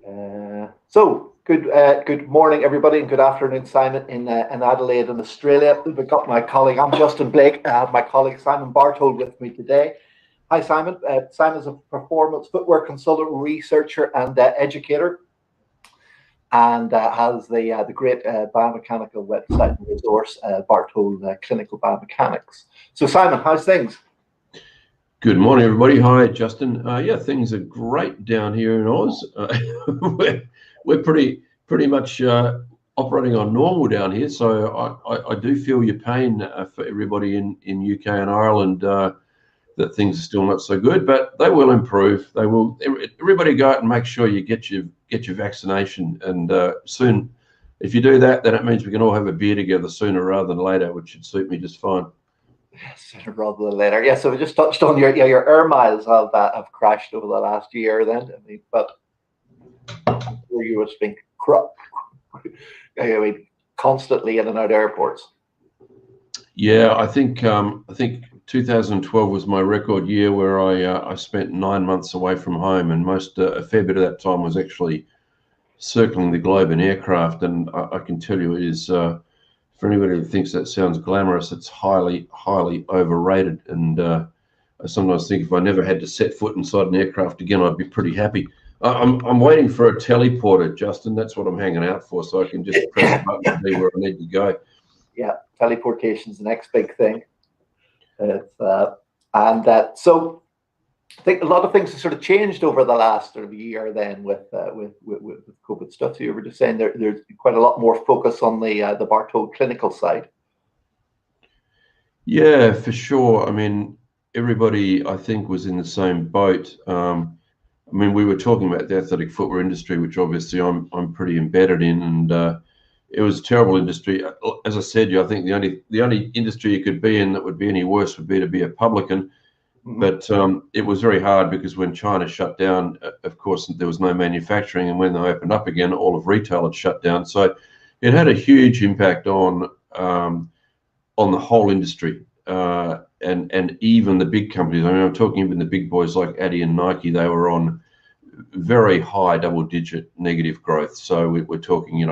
Good morning, everybody, and good afternoon, Simon, in Adelaide, in Australia. We've got my colleague, I'm Justin Blake. I have my colleague Simon Bartold with me today. Hi, Simon. Simon is a performance footwear consultant, researcher, and educator, and has the great biomechanical website and resource, Bartold Clinical Biomechanics. So, Simon, how's things? Good morning, everybody. Hi, Justin. Yeah, things are great down here in Oz. We're pretty much operating on normal down here. So I do feel your pain for everybody in UK and Ireland that things are still not so good, but they will improve. They will. Everybody go out and make sure you get your vaccination, and soon, if you do that, then it means we can all have a beer together sooner rather than later, which should suit me just fine. Sooner rather than later. Yeah, so we just touched on your air miles have crashed over the last year. Then, but you have been constantly in and out of airports. Yeah, I think 2012 was my record year where I spent 9 months away from home, and a fair bit of that time was actually circling the globe in aircraft. And I can tell you, it is. For anybody who thinks that sounds glamorous, it's highly, highly overrated. And I sometimes think if I never had to set foot inside an aircraft again, I'd be pretty happy. I'm waiting for a teleporter, Justin. That's what I'm hanging out for, so I can just press the button and be where I need to go. Yeah, teleportation's the next big thing. So I think a lot of things have sort of changed over the last sort of year then with COVID stuff. So you were just saying there's quite a lot more focus on the Bartold clinical side. Yeah, for sure. I mean, everybody I think was in the same boat. I mean, we were talking about the athletic footwear industry, which obviously I'm pretty embedded in, and it was a terrible industry. As I said, I think the only industry you could be in that would be any worse would be to be a publican. But it was very hard because when China shut down, of course, there was no manufacturing, and when they opened up again, all of retail had shut down. So it had a huge impact on the whole industry, and even the big companies. I mean, I'm talking even the big boys like Adidas and Nike. They were on very high double-digit negative growth. So we're talking,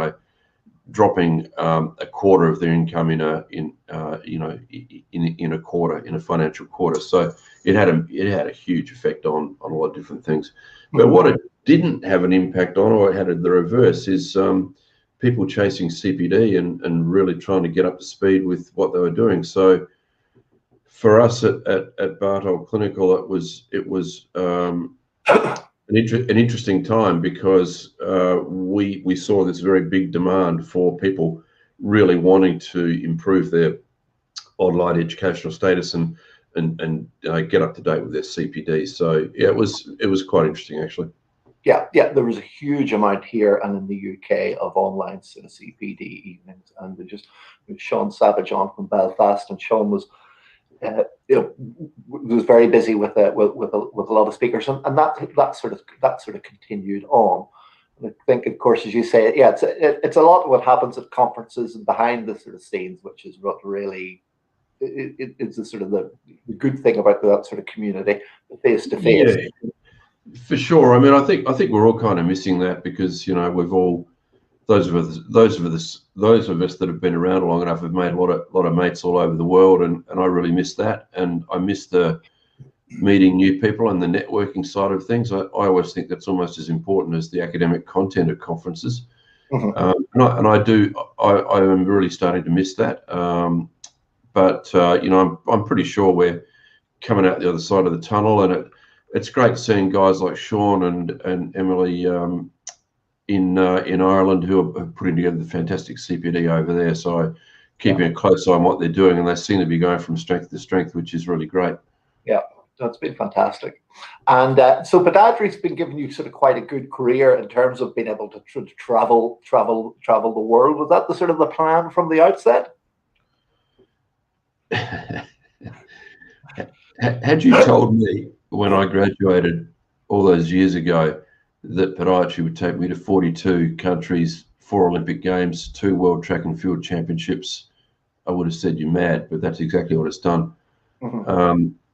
dropping a quarter of their income in a quarter, in a financial quarter. So it had a huge effect on a lot of different things. But what it didn't have an impact on, or it had the reverse, is people chasing CPD and really trying to get up to speed with what they were doing. So for us at Bartold Clinical, it was an interesting time, because we saw this very big demand for people really wanting to improve their online educational status and get up to date with their CPD. So yeah, it was quite interesting, actually. Yeah, there was a huge amount here and in the UK of online sort of CPD evenings, and Sean Savage on from Belfast, and Sean was was very busy with a lot of speakers, and that sort of continued on. And I think, of course, as you say, yeah, it's a lot of what happens at conferences and behind the sort of scenes, which is what really it's the sort of the good thing about that sort of community, face to face. Yeah, for sure. I mean, I think we're all kind of missing that, because we've all, those of us that have been around long enough have made a lot of mates all over the world, and I really miss that, and I miss the meeting new people and the networking side of things. I always think that's almost as important as the academic content at conferences. And I am really starting to miss that. But I'm pretty sure we're coming out the other side of the tunnel, and it's great seeing guys like Sean and Emily in Ireland, who are putting together the fantastic CPD over there. So keeping a close eye on what they're doing, and they seem to be going from strength to strength, which is really great. Yeah, that's been fantastic. And so Badadri's been giving you sort of quite a good career in terms of being able to travel the world. Was that the sort of the plan from the outset? Had you told me when I graduated all those years ago that podiatry would take me to 42 countries, 4 Olympic Games, 2 World Track and Field Championships, I would have said you're mad, but that's exactly what it's done.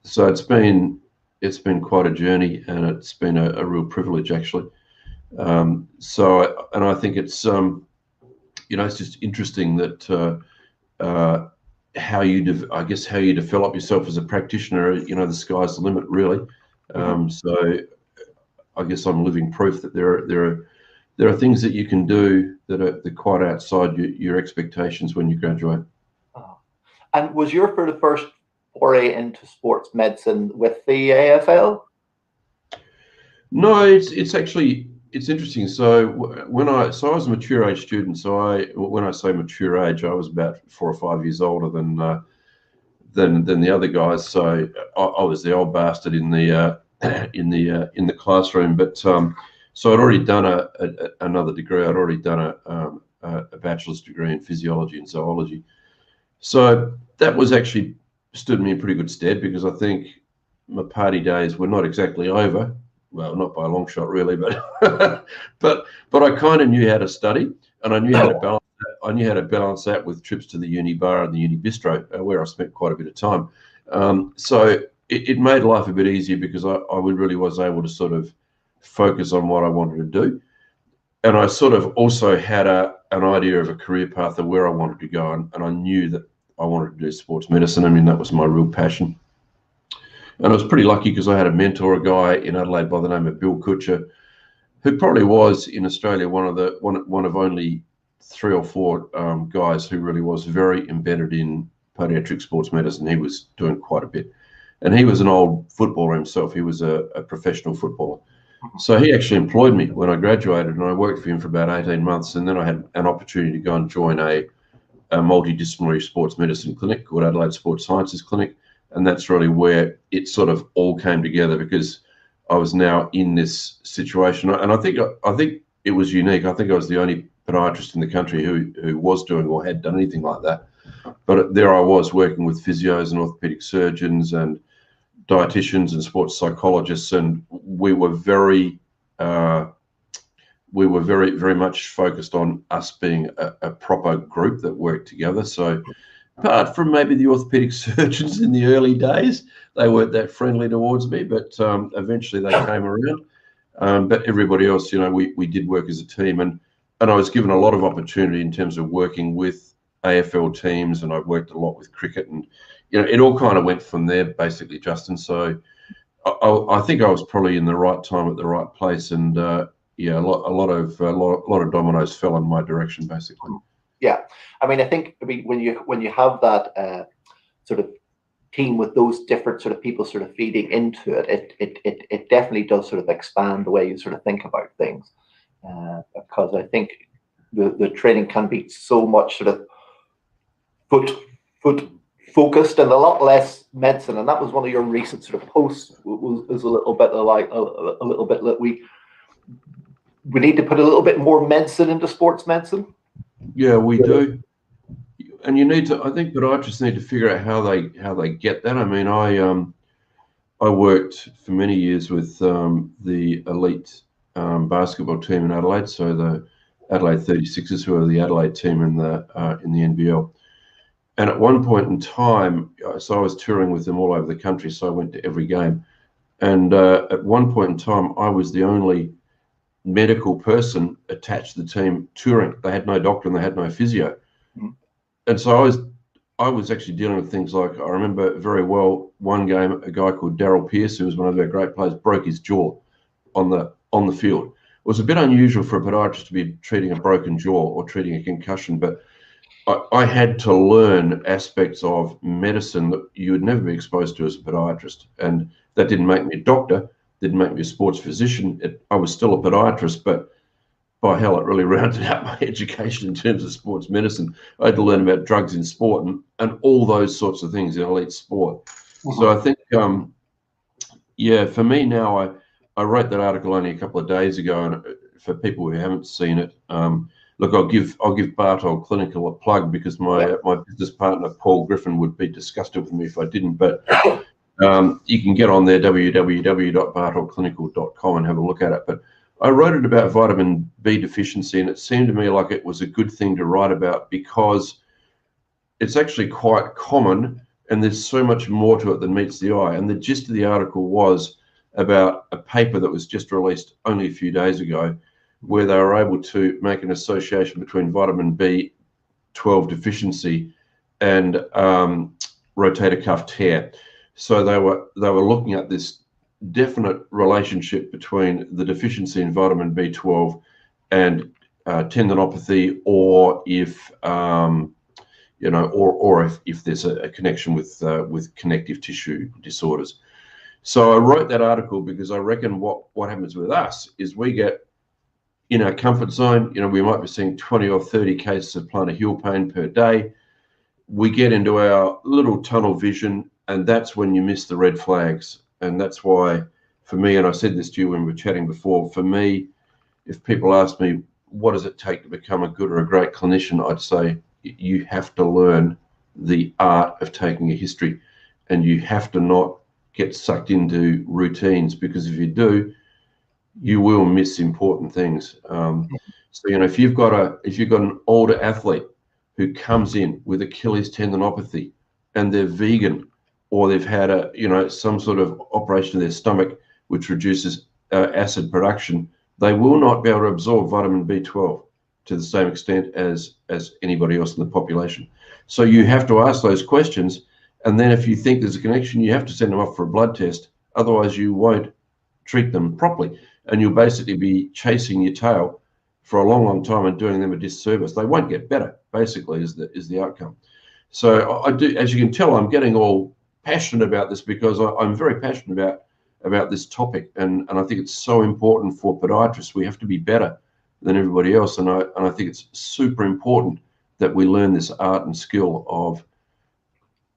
So it's been quite a journey, and it's been a real privilege, actually. And I think it's it's just interesting that how I guess how you develop yourself as a practitioner. The sky's the limit, really. So I guess I'm living proof that there are things that you can do that are quite outside your expectations when you graduate. And was your for the first foray into sports medicine with the AFL? No, it's interesting. So I was a mature age student. So when I say mature age, I was about 4 or 5 years older than the other guys. So I was the old bastard in the in the classroom. But so I'd already done another degree. I'd already done a bachelor's degree in physiology and zoology. So that was actually stood me in pretty good stead, because I think my party days were not exactly over. Well, not by a long shot, really, but but I kind of knew how to study, and I knew how to balance that. I knew how to balance that with trips to the uni bar and the uni bistro, where I spent quite a bit of time. So it made life a bit easier, because I really was able to sort of focus on what I wanted to do, and I sort of also had an idea of a career path of where I wanted to go, and I knew that I wanted to do sports medicine. I mean, that was my real passion. And I was pretty lucky, because I had a mentor, a guy in Adelaide by the name of Bill Kutcher, who probably was in Australia one of only 3 or 4 guys who really was very embedded in podiatric sports medicine. He was doing quite a bit, and he was an old footballer himself. He was a professional footballer. So he actually employed me when I graduated, and I worked for him for about 18 months. And then I had an opportunity to go and join a multidisciplinary sports medicine clinic called Adelaide Sports Sciences Clinic. And that's really where it sort of all came together, because I was now in this situation. And I think it was unique. I think I was the only podiatrist in the country who was doing or had done anything like that. But there I was, working with physios and orthopedic surgeons and dietitians and sports psychologists, and we were very very much focused on us being a proper group that worked together. So apart from maybe the orthopedic surgeons in the early days, they weren't that friendly towards me, but eventually they came around. But everybody else, we did work as a team, and I was given a lot of opportunity in terms of working with AFL teams, and I worked a lot with cricket, and it all kind of went from there, basically, Justin. So I think I was probably in the right time at the right place, and a lot of dominoes fell in my direction, basically. Yeah, I think when you have that sort of team with those different sort of people sort of feeding into it, it definitely does sort of expand the way you sort of think about things, because I think the training can be so much sort of foot focused and a lot less medicine. And that was one of your recent sort of posts, was a little bit like a little bit that we need to put a little bit more medicine into sports medicine. Yeah, we do. And I think podiatrists need to figure out how they get that. I mean, I worked for many years with the elite basketball team in Adelaide, so the Adelaide 36ers, who are the Adelaide team in the NBL. And at one point in time, so I was touring with them all over the country, so I went to every game. And at one point in time, I was the only medical person attached to the team touring. They had no doctor and they had no physio. And so I was actually dealing with things like, I remember very well one game, a guy called Daryl Pearce, who was one of our great players, broke his jaw on the field. It was a bit unusual for a podiatrist to be treating a broken jaw or treating a concussion, but I had to learn aspects of medicine that you would never be exposed to as a podiatrist. And that didn't make me a doctor, didn't make me a sports physician. I was still a podiatrist, but by hell, it really rounded out my education in terms of sports medicine. I had to learn about drugs in sport and all those sorts of things in elite sport. So I think, for me now, I wrote that article only a couple of days ago, and for people who haven't seen it, look, I'll give Bartold Clinical a plug, because my business partner Paul Griffin would be disgusted with me if I didn't. But you can get on there, www.bartoldclinical.com, and have a look at it. But I wrote it about vitamin B deficiency, and it seemed to me like it was a good thing to write about, because it's actually quite common, and there's so much more to it than meets the eye. And the gist of the article was about a paper that was just released only a few days ago, where they were able to make an association between vitamin B12 deficiency and rotator cuff tear. So they were looking at this definite relationship between the deficiency in vitamin B12 and tendinopathy, or if if there's a connection with connective tissue disorders. So I wrote that article because I reckon what happens with us is we get in our comfort zone. We might be seeing 20 or 30 cases of plantar heel pain per day. We get into our little tunnel vision, and that's when you miss the red flags. And that's why, for me, and I said this to you when we were chatting before, for me, if people ask me, what does it take to become a good or a great clinician, I'd say you have to learn the art of taking a history, and you have to not get sucked into routines, because if you do, you will miss important things. So if you've got an older athlete who comes in with Achilles tendinopathy and they're vegan, or they've had some sort of operation of their stomach which reduces acid production, they will not be able to absorb vitamin B12 to the same extent as anybody else in the population. So you have to ask those questions, and then if you think there's a connection, you have to send them off for a blood test. Otherwise, you won't treat them properly, and you'll basically be chasing your tail for a long, long time and doing them a disservice. They won't get better, basically, is the outcome. So I do, as you can tell, I'm getting all passionate about this because I'm very passionate about this topic, and I think it's so important for podiatrists. We have to be better than everybody else, and I think it's super important that we learn this art and skill of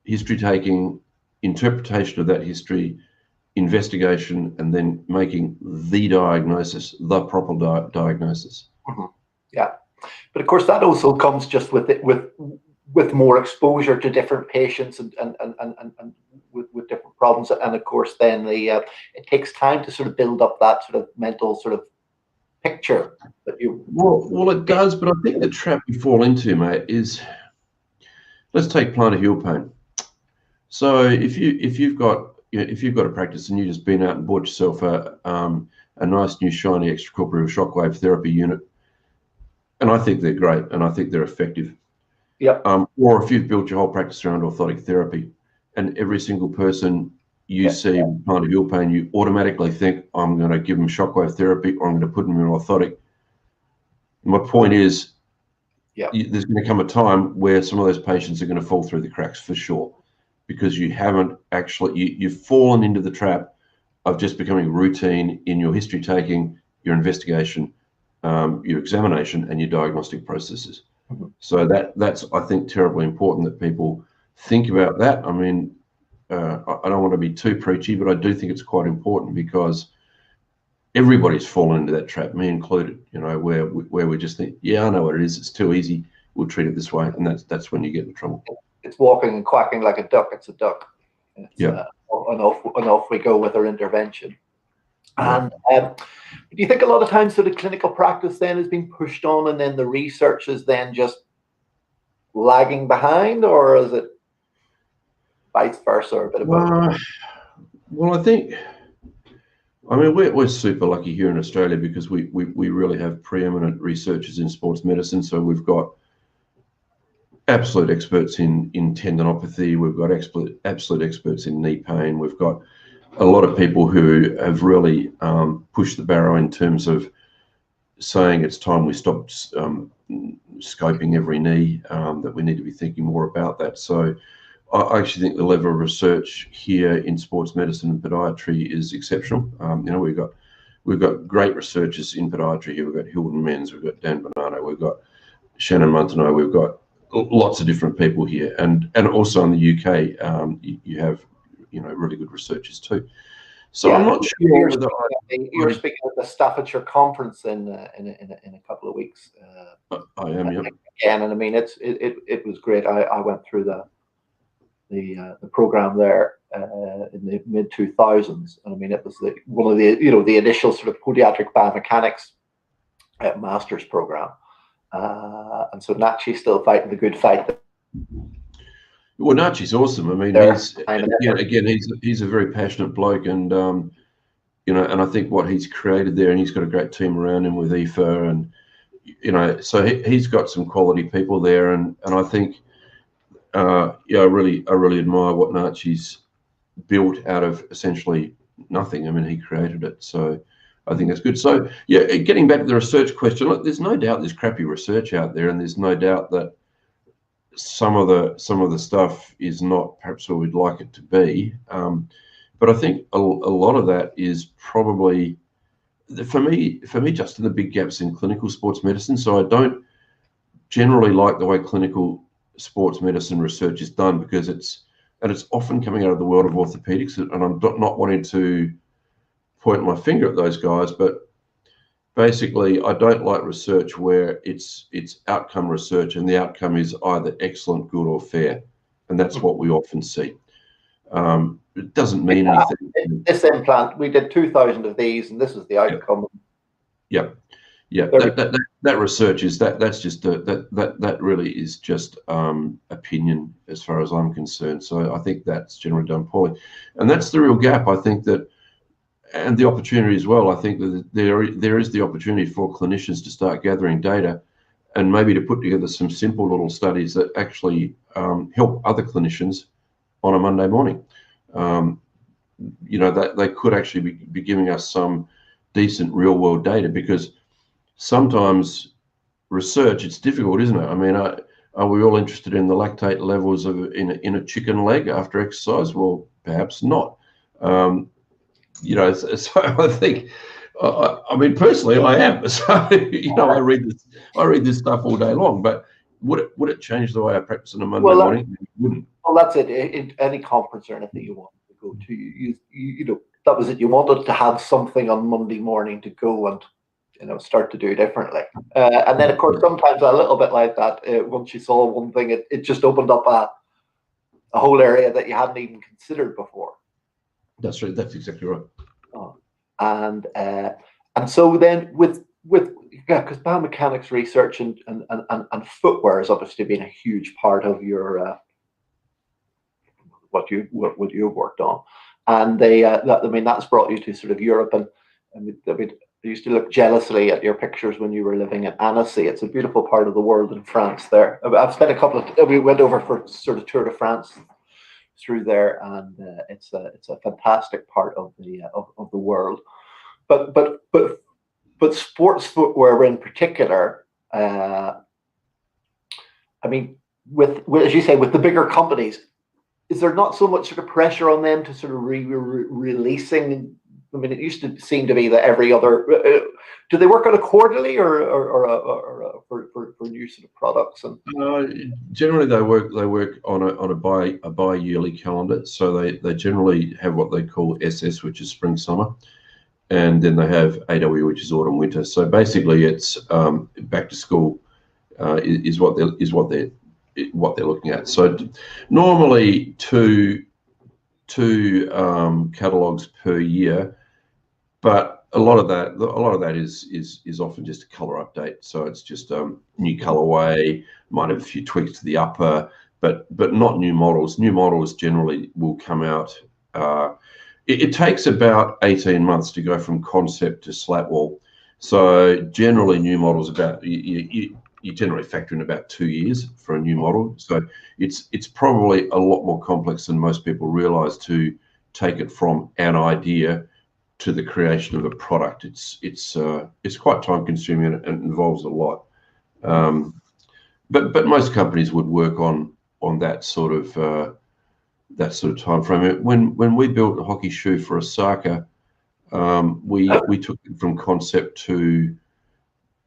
history taking, interpretation of that history, investigation, and then making the diagnosis, the proper diagnosis. Mm-hmm. Yeah, but of course that also comes just with more exposure to different patients and with different problems, and of course then it takes time to sort of build up that sort of mental sort of picture that you. Well, it does, but I think the trap we fall into, mate, is, let's take plantar heel pain. So if you've got a practice and you've just been out and bought yourself a nice new shiny extracorporeal shockwave therapy unit, and I think they're great and I think they're effective. Yeah. Or if you've built your whole practice around orthotic therapy, and every single person you see with plantar heel pain, you automatically think, I'm going to give them shockwave therapy, or I'm going to put them in orthotic. My point is, there's going to come a time where some of those patients are going to fall through the cracks for sure, because you haven't actually, you've fallen into the trap of just becoming routine in your history taking, your investigation, your examination, and your diagnostic processes. Mm-hmm. So that's, I think, terribly important that people think about that. I mean, I don't want to be too preachy, but I do think it's quite important, because everybody's fallen into that trap, me included, where we just think, I know what it is, it's too easy, we'll treat it this way, and that's when you get in trouble. It's walking and quacking like a duck. It's a duck. And off we go with our intervention. And do you think a lot of times sort of clinical practice then is being pushed on, and then the research is then just lagging behind, or is it vice versa, or a bit of both? Well, I mean, we're super lucky here in Australia, because we really have preeminent researchers in sports medicine. So we've got absolute experts in tendinopathy. We've got absolute experts in knee pain. We've got a lot of people who have really pushed the barrow in terms of saying it's time we stop scoping every knee, that we need to be thinking more about that. So I actually think the level of research here in sports medicine and podiatry is exceptional. We've got great researchers in podiatry here. We've got Hilton Menz, we've got Dan Bonanno, we've got Shannon Montaneau, we've got lots of different people here, and also in the UK, you have really good researchers too. So I'm not sure whether you're speaking at the Staffordshire conference in a couple of weeks. I am, yeah. Again, and I mean it was great. I went through the program there in the mid 2000s, and I mean it was one of the initial sort of podiatric biomechanics master's program, and so Nachi's still fighting the good fight. Well, Nachi's awesome. I mean, he's a very passionate bloke, and you know, and I think what he's created there, and he's got a great team around him with IFA, and you know, so he's got some quality people there, and I think, yeah, I really admire what Nachi's built out of essentially nothing. I mean, he created it, so I think that's good. So yeah, getting back to the research question, look, there's no doubt there's crappy research out there, and there's no doubt that some of the stuff is not perhaps where we'd like it to be. But I think a lot of that is probably, for me, Justin, the big gaps in clinical sports medicine. So I don't generally like the way clinical sports medicine research is done, because it's often coming out of the world of orthopedics, and I'm not wanting to point my finger at those guys, but basically I don't like research where it's outcome research and the outcome is either excellent, good, or fair, and that's what we often see. It doesn't mean anything. This implant, we did 2,000 of these, and this is the outcome. Yeah. That research is that's just that really is just opinion as far as I'm concerned. So I think that's generally done poorly, and that's the real gap. I think that, and the opportunity as well. I think that there is the opportunity for clinicians to start gathering data, and maybe to put together some simple little studies that actually help other clinicians on a Monday morning. You know, that they could actually be giving us some decent real world data, because sometimes research, it's difficult, isn't it? I mean, are we all interested in the lactate levels in a chicken leg after exercise? Well, perhaps not. You know, so I think, I mean, personally, I am. So, you know, I read this stuff all day long. But would it change the way I practice on a Monday morning? It wouldn't. Well, that's it. Any conference or anything you wanted to go to, you know, that was it. You wanted to have something on Monday morning to go and, you know, start to do differently. And then, of course, sometimes a little bit like that. Once you saw one thing, it just opened up a whole area that you hadn't even considered before. That's right. That's exactly right. And so then with because biomechanics research and footwear has obviously been a huge part of your what you've worked on, and I mean, that's brought you to sort of Europe, and I used to look jealously at your pictures when you were living in Annecy. It's a beautiful part of the world in France there. I've spent we went over for sort of Tour de France through there, and it's a fantastic part of the world. But sports footwear in particular, I mean, with as you say, with the bigger companies, is there not so much sort of pressure on them to sort of releasing? I mean, it used to seem to be that every other. Do they work on a quarterly or for new sort of products? And generally, they work on a bi-yearly calendar. So they generally have what they call SS, which is spring summer, and then they have AW, which is autumn winter. So basically, it's back to school is what they're looking at. So normally two catalogs per year. But a lot of that is often just a color update. So it's just new colorway, might have a few tweaks to the upper, but not new models. New models generally will come out. It takes about 18 months to go from concept to slat wall. So generally, new models you generally factor in about 2 years for a new model. So it's probably a lot more complex than most people realize to take it from an idea to the creation of a product. It's quite time consuming and involves a lot. But most companies would work on that sort of time frame. When we built a hockey shoe for Osaka, we took it from concept to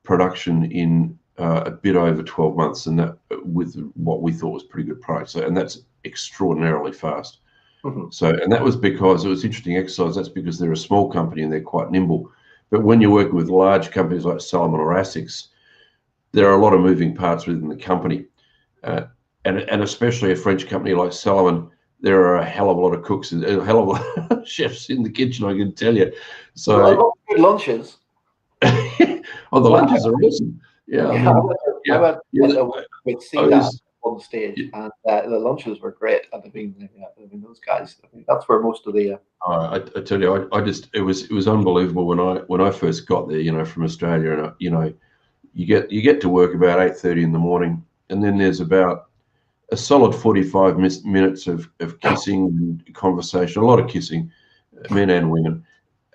production in a bit over 12 months, and that with what we thought was pretty good product. So, and that's extraordinarily fast. Mm-hmm. So, and that was because it was interesting exercise. That's because they're a small company and they're quite nimble. But when you're working with large companies like Salomon or Asics, there are a lot of moving parts within the company, and especially a French company like Salomon. There are a hell of a lot of cooks and a hell of a lot of chefs in the kitchen, I can tell you. So, well, a lot of good lunches. Oh, the lunches are awesome. Yeah, I mean, one stage, and the lunches were great. And I mean, those guys. I mean, that's where most of the. I tell you, I just it was unbelievable when I first got there. You know, from Australia, and you know, you get to work about 8:30 in the morning, and then there's about a solid 45 minutes of kissing and conversation, a lot of kissing, men and women.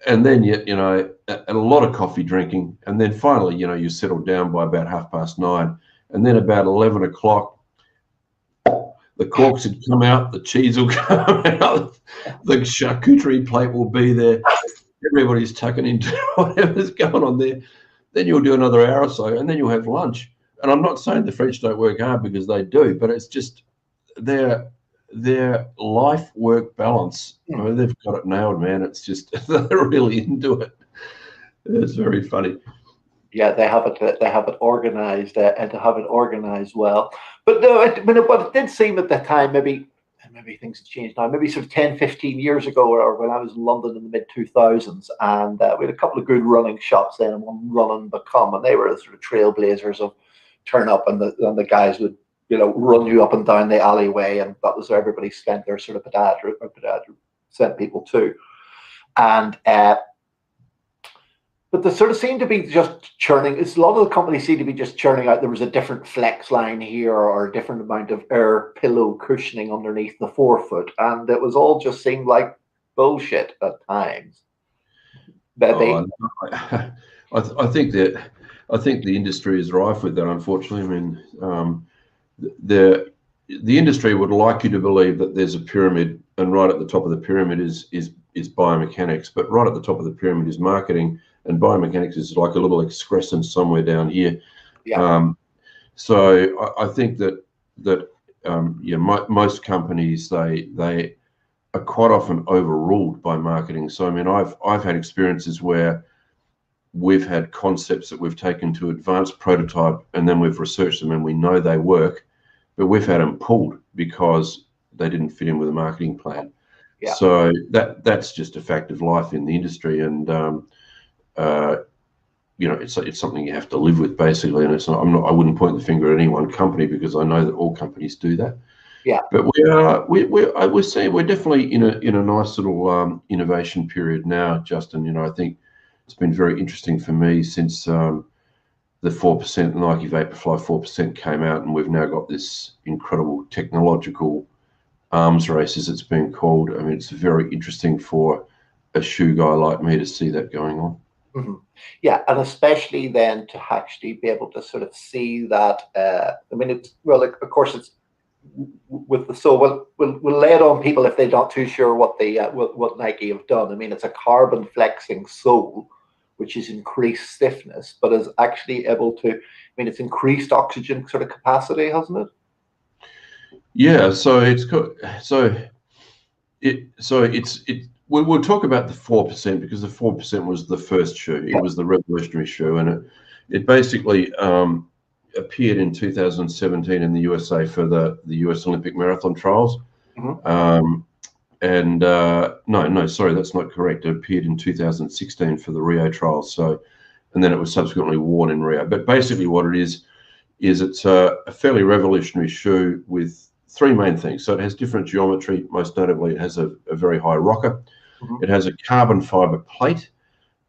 And then, you know, a lot of coffee drinking. And then finally, you know, you settle down by about 9:30. And then about 11 o'clock, the corks would come out, the cheese will come out, the charcuterie plate will be there. Everybody's tucking into whatever's going on there. Then you'll do another hour or so, and then you'll have lunch. And I'm not saying the French don't work hard, because they do, but it's just their life-work balance. I mean, they've got it nailed, man. It's just they're really into it. It's very funny. Yeah, they have it organized, and to have it organized well. But no, but it did seem at the time, maybe things have changed now, maybe sort of 10, 15 years ago, or when I was in London in the mid-2000s, and we had a couple of good running shops then, and one Run and Become, and they were sort of trailblazers of turn up, and the guys would, you know, run you up and down the alleyway, and that was where everybody spent their sort of pedadra sent people to. And but they sort of seem to be just churning. A lot of the companies seem to be just churning out. There was a different flex line here, or a different amount of air pillow cushioning underneath the forefoot, and it was all just seemed like bullshit at times. I think the industry is rife with that, unfortunately. I mean, the industry would like you to believe that there's a pyramid, and right at the top of the pyramid is biomechanics, but right at the top of the pyramid is marketing, and biomechanics is like a little excrescence somewhere down here. Yeah. So I think that yeah, most companies they are quite often overruled by marketing. So I mean, I've had experiences where we've had concepts that we've taken to advanced prototype, and then we've researched them and we know they work, but we've had them pulled because they didn't fit in with a marketing plan. Yeah. So that's just a fact of life in the industry, and you know, it's something you have to live with, basically. And it's not, I wouldn't point the finger at any one company, because I know that all companies do that. Yeah. But we're seeing, we're definitely in a nice little innovation period now, Justin. You know, I think it's been very interesting for me since the 4% Nike Vaporfly 4% came out, and we've now got this incredible technological arms race, as it's been called. I mean, it's very interesting for a shoe guy like me to see that going on. Mm-hmm. Yeah, and especially then to actually be able to sort of see that. I mean, it's, well, of course, it's with the sole. We'll lay it on people if they're not too sure what what Nike have done. I mean, it's a carbon flexing sole, which is increased stiffness, but is actually able to. I mean, it's increased oxygen sort of capacity, hasn't it? Yeah. We'll talk about the 4%, because the 4% was the first shoe. It was the revolutionary shoe, and it basically appeared in 2017 in the USA for the US Olympic marathon trials. Mm-hmm. No, sorry, that's not correct. It appeared in 2016 for the Rio trials. So, and then it was subsequently worn in Rio. But basically, what it is it's a fairly revolutionary shoe with three main things. So it has different geometry. Most notably, it has a very high rocker. Mm-hmm. It has a carbon fiber plate,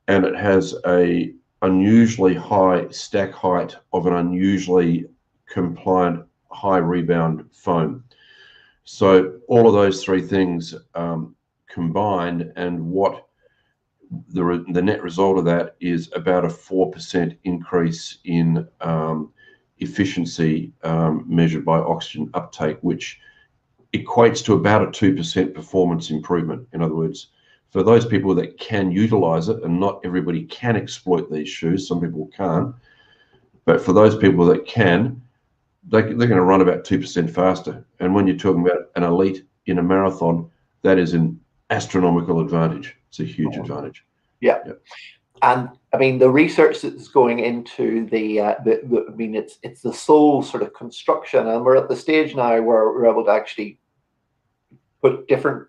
and it has a unusually high stack height of an unusually compliant high rebound foam. So all of those three things combined, and what the net result of that is about a 4% increase in efficiency measured by oxygen uptake, which equates to about a 2% performance improvement. In other words, for those people that can utilize it, and not everybody can exploit these shoes, some people can't, but for those people that can, they're going to run about 2% faster. And when you're talking about an elite in a marathon, that is an astronomical advantage. It's a huge advantage. Yeah. And I mean, the research that's going into I mean, it's the sole sort of construction, and we're at the stage now where we're able to actually put different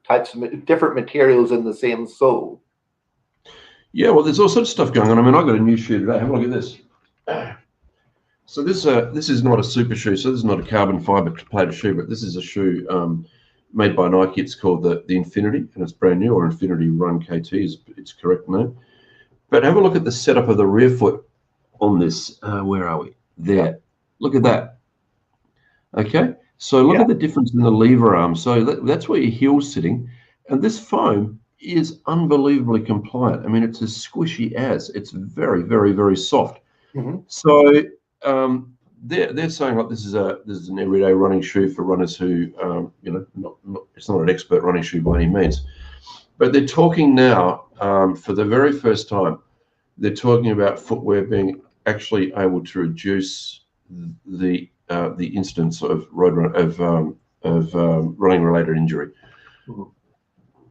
materials in the same sole. Yeah, well, there's all sorts of stuff going on. I mean, I got a new shoe today. Have a look at this. So this is not a super shoe. So this is not a carbon fiber plated shoe, but this is a shoe made by Nike. It's called the Infinity, and it's brand new, or Infinity Run KT is its correct name. But have a look at the setup of the rear foot on this. Where are we? There. Yeah. Look at that. Okay. So look at the difference in the lever arm. So that's where your heel's sitting, and this foam is unbelievably compliant. I mean, it's as squishy as. It's very, very, very soft. Mm-hmm. So they're saying like this is an everyday running shoe for runners who it's not an expert running shoe by any means, but they're talking now for the very first time. They're talking about footwear being actually able to reduce the incidence of running related injury. Mm-hmm.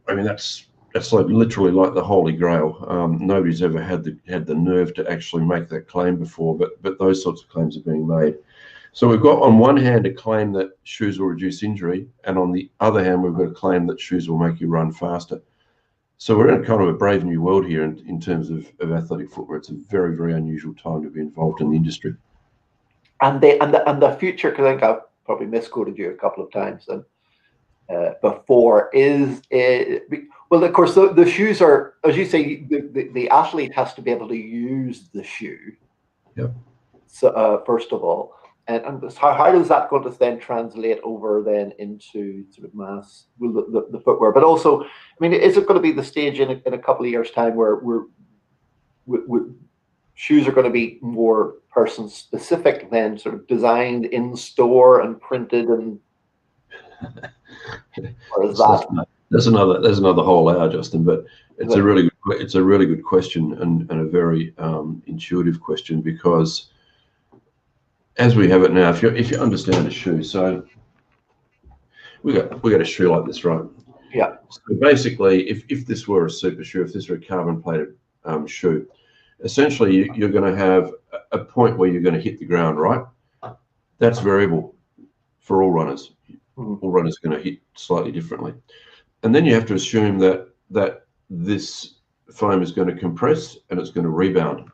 I mean, that's like literally like the holy grail. Nobody's ever had the nerve to actually make that claim before, but those sorts of claims are being made. So we've got on one hand a claim that shoes will reduce injury, and on the other hand we've got a claim that shoes will make you run faster. So we're in kind of a brave new world here in terms of athletic footwear. It's a very, very unusual time to be involved in the industry. And the future, because I think I've probably misquoted you a couple of times and before, is well, of course, the shoes are, as you say, the athlete has to be able to use the shoe. Yep. So first of all, and how does that going to then translate over then into sort of mass, well, the footwear? But also, I mean, is it going to be the stage in a couple of years' time where shoes are going to be more person specific, then sort of designed in store and printed, and or is that's another whole hour, Justin. But it's a really good question, and a very intuitive question, because as we have it now, if you understand a shoe, so we got a shoe like this, right? Yeah. So basically, if this were a super shoe, if this were a carbon plated shoe, essentially you're going to have a point where you're going to hit the ground, right? That's variable for all runners. Mm-hmm. All runners are going to hit slightly differently, and then you have to assume that this foam is going to compress and it's going to rebound.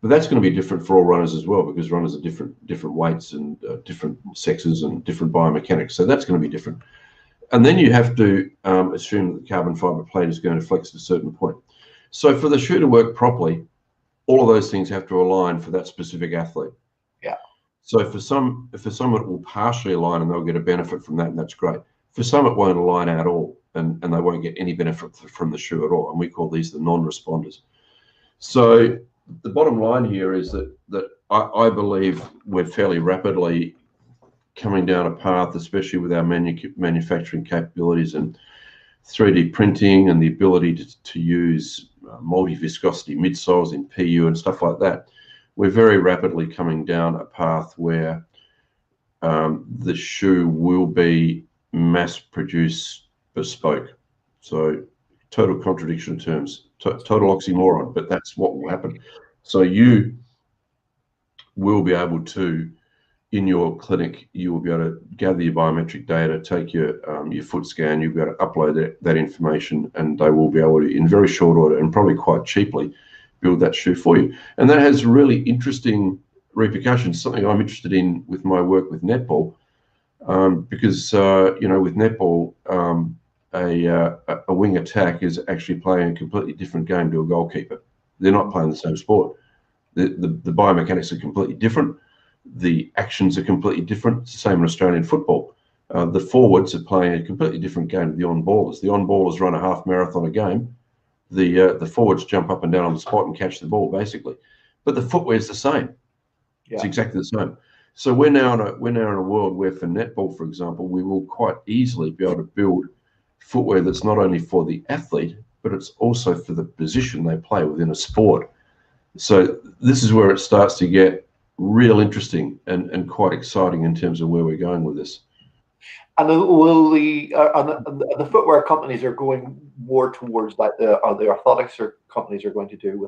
But that's going to be different for all runners as well, because runners are different weights and different sexes and different biomechanics. So that's going to be different. And then you have to assume that the carbon fiber plate is going to flex at a certain point. So for the shoe to work properly, all of those things have to align for that specific athlete. Yeah. So for some it will partially align and they'll get a benefit from that, and that's great. For some, it won't align at all, and they won't get any benefit from the shoe at all. And we call these the non-responders. So the bottom line here is that I believe we're fairly rapidly coming down a path, especially with our manufacturing capabilities and 3D printing and the ability to use multi-viscosity midsoles in PU and stuff like that. We're very rapidly coming down a path where the shoe will be mass-produced bespoke. So total contradiction in terms, total oxymoron, but that's what will happen. So you will be able to, in your clinic, you will be able to gather your biometric data, take your foot scan, you'll be able to upload that information, and they will be able to, in very short order and probably quite cheaply, build that shoe for you. And that has really interesting repercussions, something I'm interested in with my work with netball, because with netball, a wing attack is actually playing a completely different game to a goalkeeper. They're not playing the same sport. The biomechanics are completely different. The actions are completely different. It's the same in Australian football. The forwards are playing a completely different game to the on-ballers. The on-ballers run a half marathon a game. The forwards jump up and down on the spot and catch the ball, basically. But the footwear is the same. Yeah. It's exactly the same. So we're now in a world where, for netball, for example, we will quite easily be able to build footwear that's not only for the athlete, but it's also for the position they play within a sport. So this is where it starts to get real interesting and quite exciting in terms of where we're going with this. And will the footwear companies are going more towards like the orthotics companies are going to do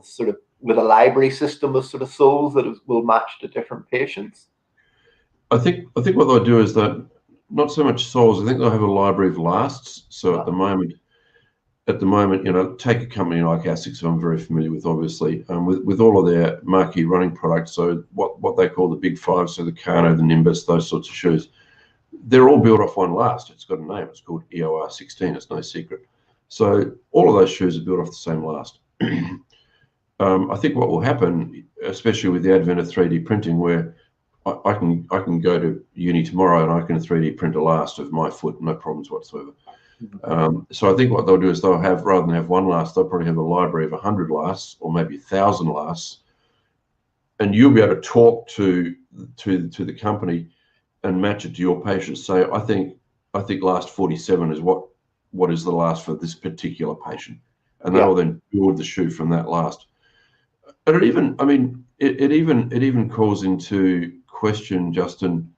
with a library system of sort of soles that will match to different patients? I think what they'll do is that not so much soles. I think they'll have a library of lasts. So at the moment, take a company like ASICS, who I'm very familiar with, obviously, with all of their marquee running products. So what they call the big five, so the Kano, the Nimbus, those sorts of shoes. They're all built off one last. It's got a name. It's called EOR 16. It's no secret. So all of those shoes are built off the same last. I think what will happen, especially with the advent of 3D printing, where I can go to uni tomorrow and I can 3D print a last of my foot, no problems whatsoever. So I think what they'll do is they'll have, rather than have one last, they'll probably have a library of 100 lasts or maybe 1,000 lasts, and you'll be able to talk to the company and match it to your patient. Say, I think last 47 is what is the last for this particular patient, and they'll then build the shoe from that last. And it even, I mean, it even calls into question, Justin,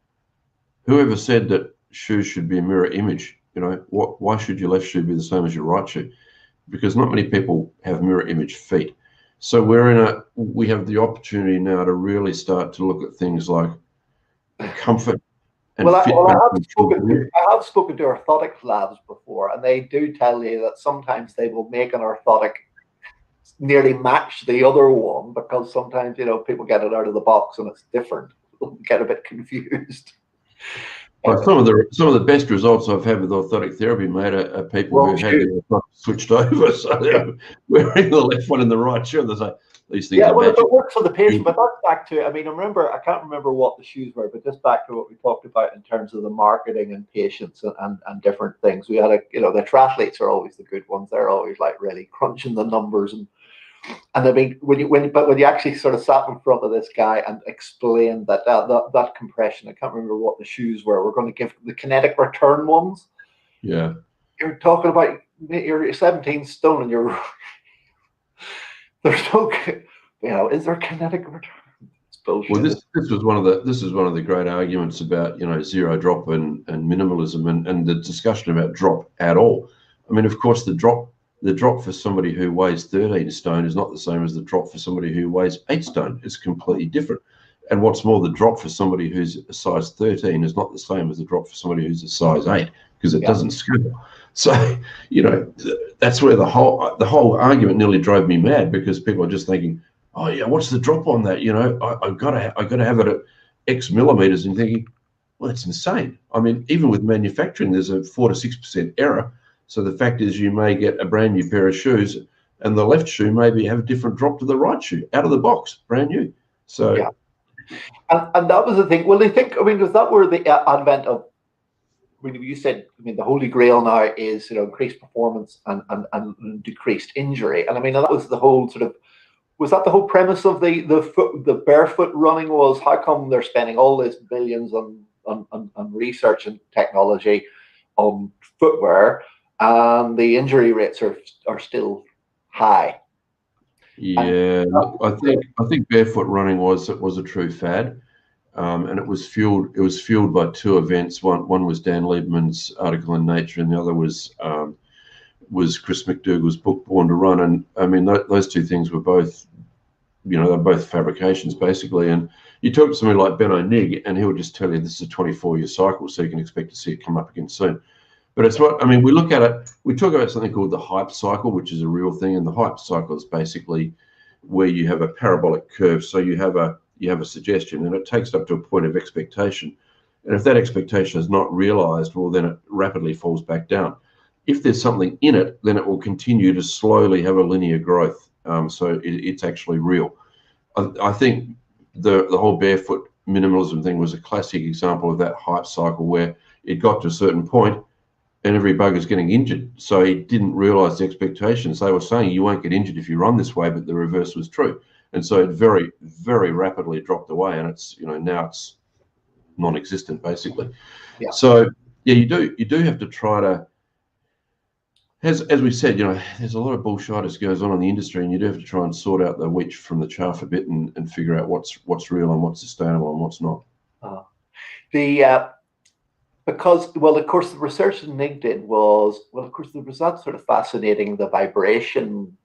whoever said that shoes should be a mirror image. You know, why should your left shoe be the same as your right shoe? Because not many people have mirror image feet. So we have the opportunity now to really start to look at things like comfort and fit. I have spoken to orthotic labs before, and they do tell you that sometimes they will make an orthotic nearly match the other one, because sometimes, you know, people get it out of the box and it's different. Get a bit confused. Well, some of the best results I've had with orthotic therapy, mate, are people who had their orthotic switched over, so they're wearing the left one and the right shoe. They say these things. Yeah, well, it works for the patient, but that's back to, I mean, I can't remember what the shoes were, but just back to what we talked about in terms of the marketing and patients and different things. We had the triathletes are always the good ones. They're always like really crunching the numbers and I mean, when you actually sort of sat in front of this guy and explained that compression, I can't remember what the shoes were. We're going to give the kinetic return ones. Yeah, you're talking about you're 17 stone and you're there's no, you know, is there kinetic return? It's bullshit. Well, this is one of the great arguments about, you know, zero drop and minimalism and the discussion about drop at all. I mean, of course, the drop for somebody who weighs 13 stone is not the same as the drop for somebody who weighs 8 stone. It's completely different. And what's more, the drop for somebody who's a size 13 is not the same as the drop for somebody who's a size 8, because it doesn't scale. So, you know, that's where the whole argument nearly drove me mad, because people are just thinking, oh yeah, what's the drop on that? You know, I've got to have it at X millimeters, and thinking, well, it's insane. I mean, even with manufacturing, there's a 4 to 6% error. So the fact is, you may get a brand new pair of shoes, and the left shoe maybe have a different drop to the right shoe out of the box, brand new. So yeah, and that was the thing. Well, they think, I mean, was that where the advent of, when you said, I mean, the holy grail now is, you know, increased performance and decreased injury, and I mean, that was the whole sort of, was that the whole premise of the barefoot running? Was how come they're spending all this billions on research and technology on footwear, and the injury rates are still high? Yeah, I think barefoot running was a true fad, and it was fueled by two events. One was Dan Liebman's article in Nature, and the other was Chris McDougall's book Born to Run. And I mean, those two things were both, you know, they're both fabrications basically. And you talk to somebody like Ben O'Nig, and he'll just tell you this is a 24-year cycle, so you can expect to see it come up again soon. But it's what, I mean, we look at it, we talk about something called the hype cycle, which is a real thing. And the hype cycle is basically where you have a parabolic curve. So you have a suggestion, and it takes up to a point of expectation. And if that expectation is not realized, well, then it rapidly falls back down. If there's something in it, then it will continue to slowly have a linear growth. So it's actually real. I think the whole barefoot minimalism thing was a classic example of that hype cycle, where it got to a certain point and every bugger's getting injured. So he didn't realize the expectations. They were saying you won't get injured if you run this way, but the reverse was true. And so it very, very rapidly dropped away, and it's, you know, now it's non-existent basically. Yeah. So yeah, you do have to try to, as we said, you know, there's a lot of bullshitis goes on in the industry, and you do have to try and sort out the wheat from the chaff a bit and figure out what's real and what's sustainable and what's not. Because, well, of course, the research that Nig did was, well, of course, there was that sort of fascinating, the vibration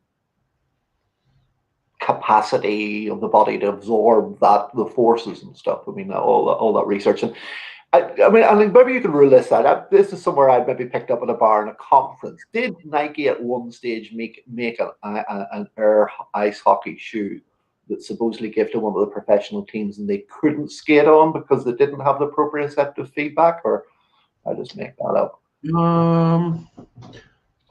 capacity of the body to absorb the forces and stuff. I mean, all that research. And I mean, maybe you can rule this out. This is somewhere I'd maybe picked up at a bar in a conference. Did Nike at one stage make an air ice hockey shoe that supposedly gave to one of the professional teams and they couldn't skate on because they didn't have the proprioceptive feedback, or I just make that up?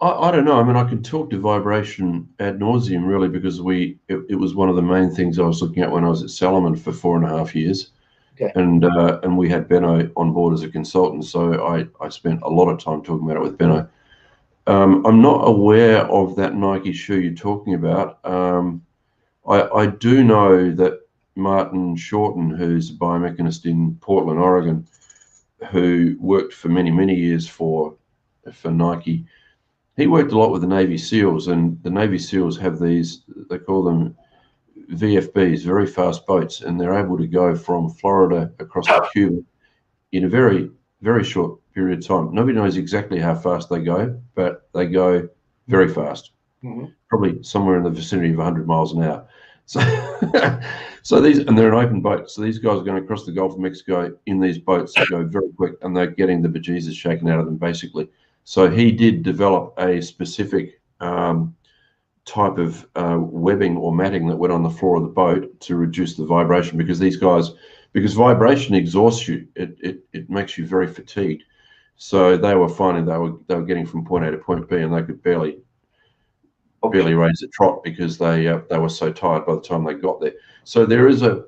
I don't know. I mean, I could talk to vibration ad nauseum, really, because it was one of the main things I was looking at when I was at Salomon for 4.5 years. Okay. And we had Benno on board as a consultant, so I spent a lot of time talking about it with Benno. I'm not aware of that Nike shoe you're talking about. I do know that Martin Shorten, who's a biomechanist in Portland, Oregon, who worked for many, many years for Nike, he worked a lot with the Navy SEALs, and the Navy SEALs have these, they call them VFBs, very fast boats, and they're able to go from Florida across to Cuba in a very, very short period of time. Nobody knows exactly how fast they go, but they go very fast, probably somewhere in the vicinity of 100 miles an hour. So, and they're an open boat. So these guys are going across the Gulf of Mexico in these boats that go very quick, and they're getting the bejesus shaken out of them, basically. So he did develop a specific type of webbing or matting that went on the floor of the boat to reduce the vibration, because because vibration exhausts you, it makes you very fatigued. So they were finding they were getting from point A to point B, and they could barely raise a trot because they were so tired by the time they got there. So there is a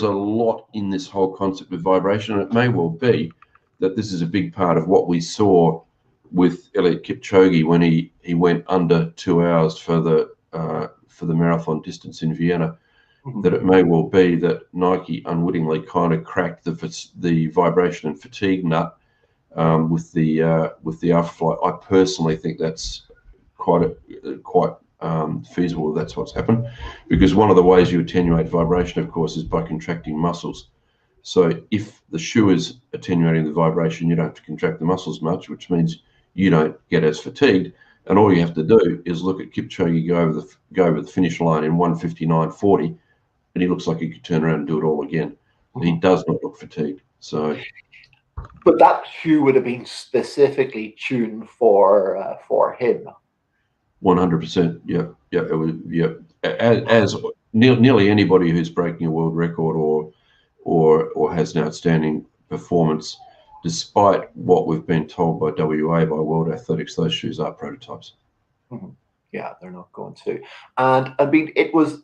lot in this whole concept of vibration, and it may well be that this is a big part of what we saw with Eliud Kipchoge when he went under 2 hours for the marathon distance in Vienna. That it may well be that Nike unwittingly kind of cracked the vibration and fatigue nut with the afterflight. I personally think that's quite feasible. That's what's happened, because one of the ways you attenuate vibration, of course, is by contracting muscles. So if the shoe is attenuating the vibration, you don't have to contract the muscles much, which means you don't get as fatigued. And all you have to do is look at Kipchoge go over the finish line in 1:59.40, and he looks like he could turn around and do it all again. He does not look fatigued. So, but that shoe would have been specifically tuned for him. 100%. Yeah. It was, yeah. As nearly anybody who's breaking a world record or has an outstanding performance, despite what we've been told by WA, by World Athletics, those shoes are prototypes. Yeah, they're not going to. And I mean, it's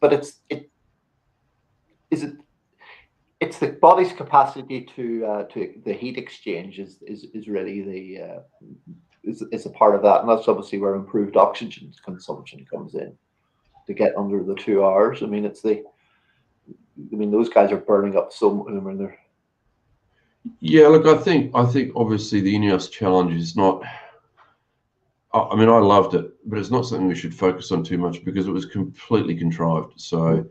the body's capacity to the heat exchange is really is a part of that, and that's obviously where improved oxygen consumption comes in to get under the 2 hours. I mean, those guys are burning up so. I mean, they're. Yeah, look, I think obviously the Ineos challenge is not. I mean, I loved it, but it's not something we should focus on too much because it was completely contrived. So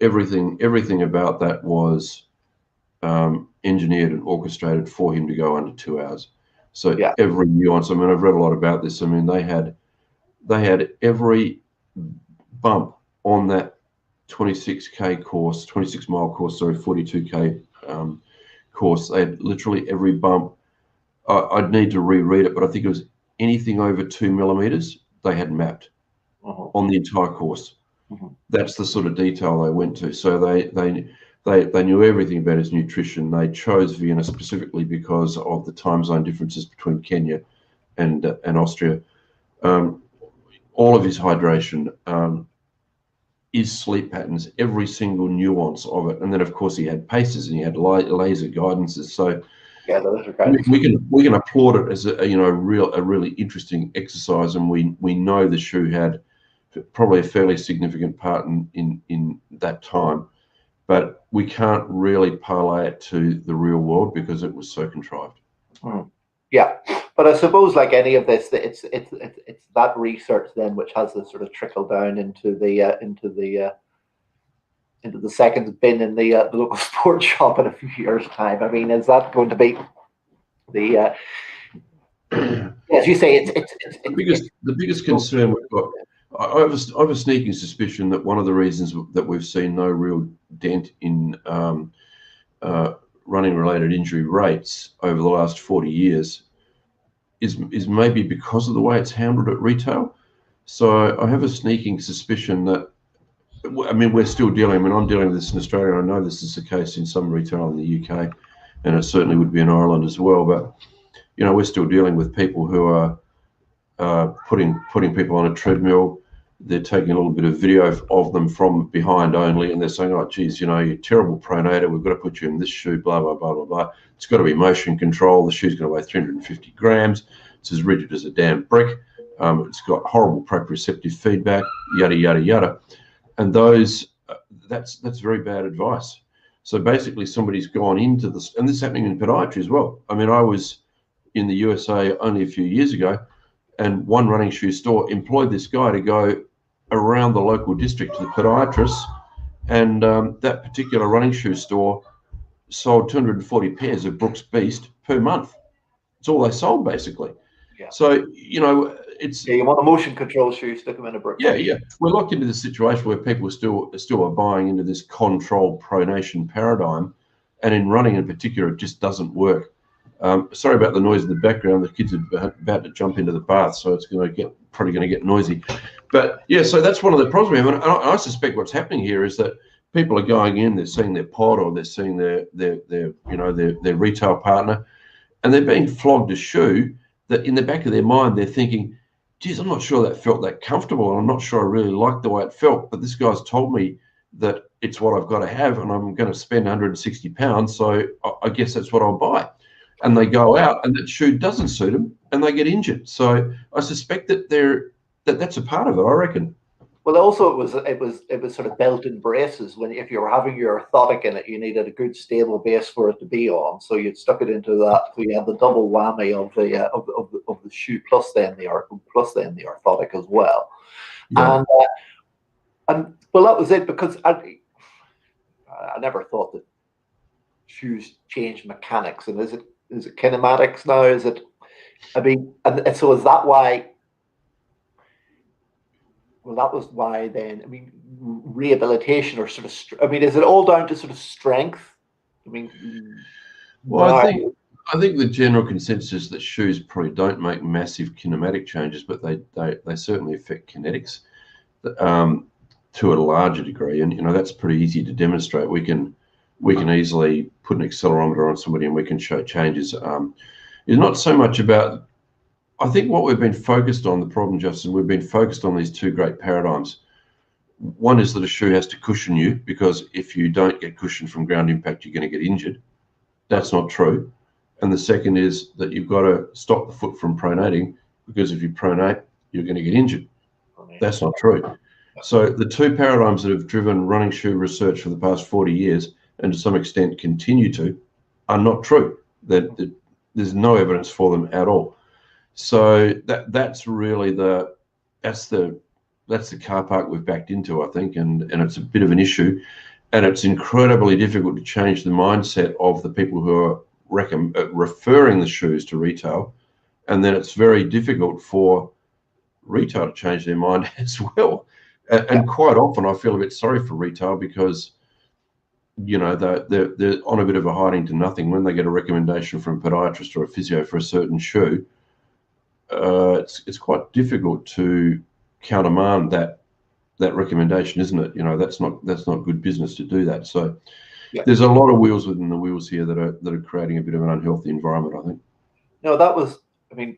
everything about that was engineered and orchestrated for him to go under 2 hours. So every nuance. I mean, I've read a lot about this. I mean, they had every bump on that 26K course, 26-mile course, sorry, 42K course. They had literally every bump. I'd need to reread it, but I think it was anything over 2 millimeters they had mapped on the entire course. That's the sort of detail they went to. So they knew everything about his nutrition. They chose Vienna specifically because of the time zone differences between Kenya and Austria. All of his hydration, his sleep patterns, every single nuance of it, and then of course he had paces and he had laser guidances. So yeah, those are guidance. we can applaud it as a really interesting exercise, and we know the shoe had probably a fairly significant part in that time. But we can't really parlay it to the real world because it was so contrived. Yeah, but I suppose like any of this, it's that research then which has to sort of trickle down into the seconds bin in the local sports shop in a few years' time. I mean, is that going to be the as you say, the biggest concern we've got? I have a sneaking suspicion that one of the reasons that we've seen no real dent in running-related injury rates over the last 40 years is maybe because of the way it's handled at retail. So I have a sneaking suspicion that I mean, we're still dealing. I mean, I'm dealing with this in Australia. I know this is the case in some retail in the UK, and it certainly would be in Ireland as well. But we're still dealing with people who are putting people on a treadmill. They're taking a little bit of video of them from behind only, and they're saying, "Oh, geez, you're a terrible pronator. We've got to put you in this shoe. Blah blah blah blah blah. It's got to be motion control. The shoe's going to weigh 350 grams. It's as rigid as a damn brick. It's got horrible proprioceptive feedback. Yada yada yada." And that's very bad advice. So basically, somebody's gone into this, and this is happening in podiatry as well. I mean, I was in the USA only a few years ago, and one running shoe store employed this guy to go around the local district to the podiatrists, and that particular running shoe store sold 240 pairs of Brooks Beast per month. It's all they sold, basically. Yeah. So, it's... Yeah, you want a motion control shoe, stick them in a Brooks. Yeah. We're locked into this situation where people still are buying into this controlled pronation paradigm, and in running in particular, it just doesn't work. Sorry about the noise in the background. The kids are about to jump into the bath, so it's probably going to get noisy. But yeah, so that's one of the problems we have. And I suspect what's happening here is that people are going in, they're seeing their pod or they're seeing their retail partner, and they're being flogged a shoe that in the back of their mind they're thinking, geez, I'm not sure that felt that comfortable, and I'm not sure I really like the way it felt, but this guy's told me that it's what I've got to have, and I'm going to spend 160 pounds, so I guess that's what I'll buy. And they go out and that shoe doesn't suit them and they get injured. So I suspect that that's a part of it, I reckon. Well, also it was sort of belt and braces. If you were having your orthotic in it, you needed a good stable base for it to be on. So you'd stuck it into that. So you had the double whammy of the shoe plus then the orthotic as well. Yeah. And well, that was it, because I never thought that shoes changed mechanics. And is it kinematics now? Is it? I mean, and so is that why? Well, that was why then. I mean, rehabilitation or sort of. I mean, is it all down to sort of strength? I mean, well, I think the general consensus is that shoes probably don't make massive kinematic changes, but they certainly affect kinetics to a larger degree, and that's pretty easy to demonstrate. We can easily put an accelerometer on somebody and we can show changes. It's not so much about. I think what we've been focused on, the problem, Justin, we've been focused on these two great paradigms. One is that a shoe has to cushion you, because if you don't get cushion from ground impact, you're going to get injured. That's not true. And the second is that you've got to stop the foot from pronating, because if you pronate, you're going to get injured. That's not true. So the two paradigms that have driven running shoe research for the past 40 years, and to some extent continue to, are not true. That there's no evidence for them at all. So that's really the car park we've backed into, I think, and it's a bit of an issue, and it's incredibly difficult to change the mindset of the people who are referring the shoes to retail, and then it's very difficult for retail to change their mind as well. And quite often I feel a bit sorry for retail, because they're on a bit of a hiding to nothing when they get a recommendation from a podiatrist or a physio for a certain shoe. It's quite difficult to countermand that recommendation, isn't it? That's not good business to do that. So there's a lot of wheels within the wheels here that are creating a bit of an unhealthy environment, I think. No, that was, I mean,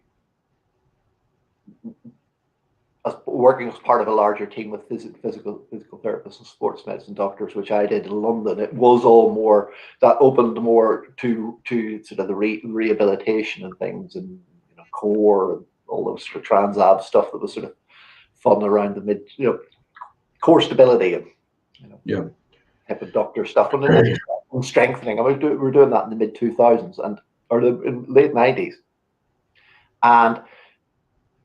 working as part of a larger team with physical therapists and sports medicine doctors, which I did in London, it was all more, that opened more to sort of the rehabilitation and things, and core and all those sort of trans-ab stuff that was sort of fun around the core stability and hip and doctor stuff, and strengthening. I mean, we're doing that in the mid 2000s or the late 90s, and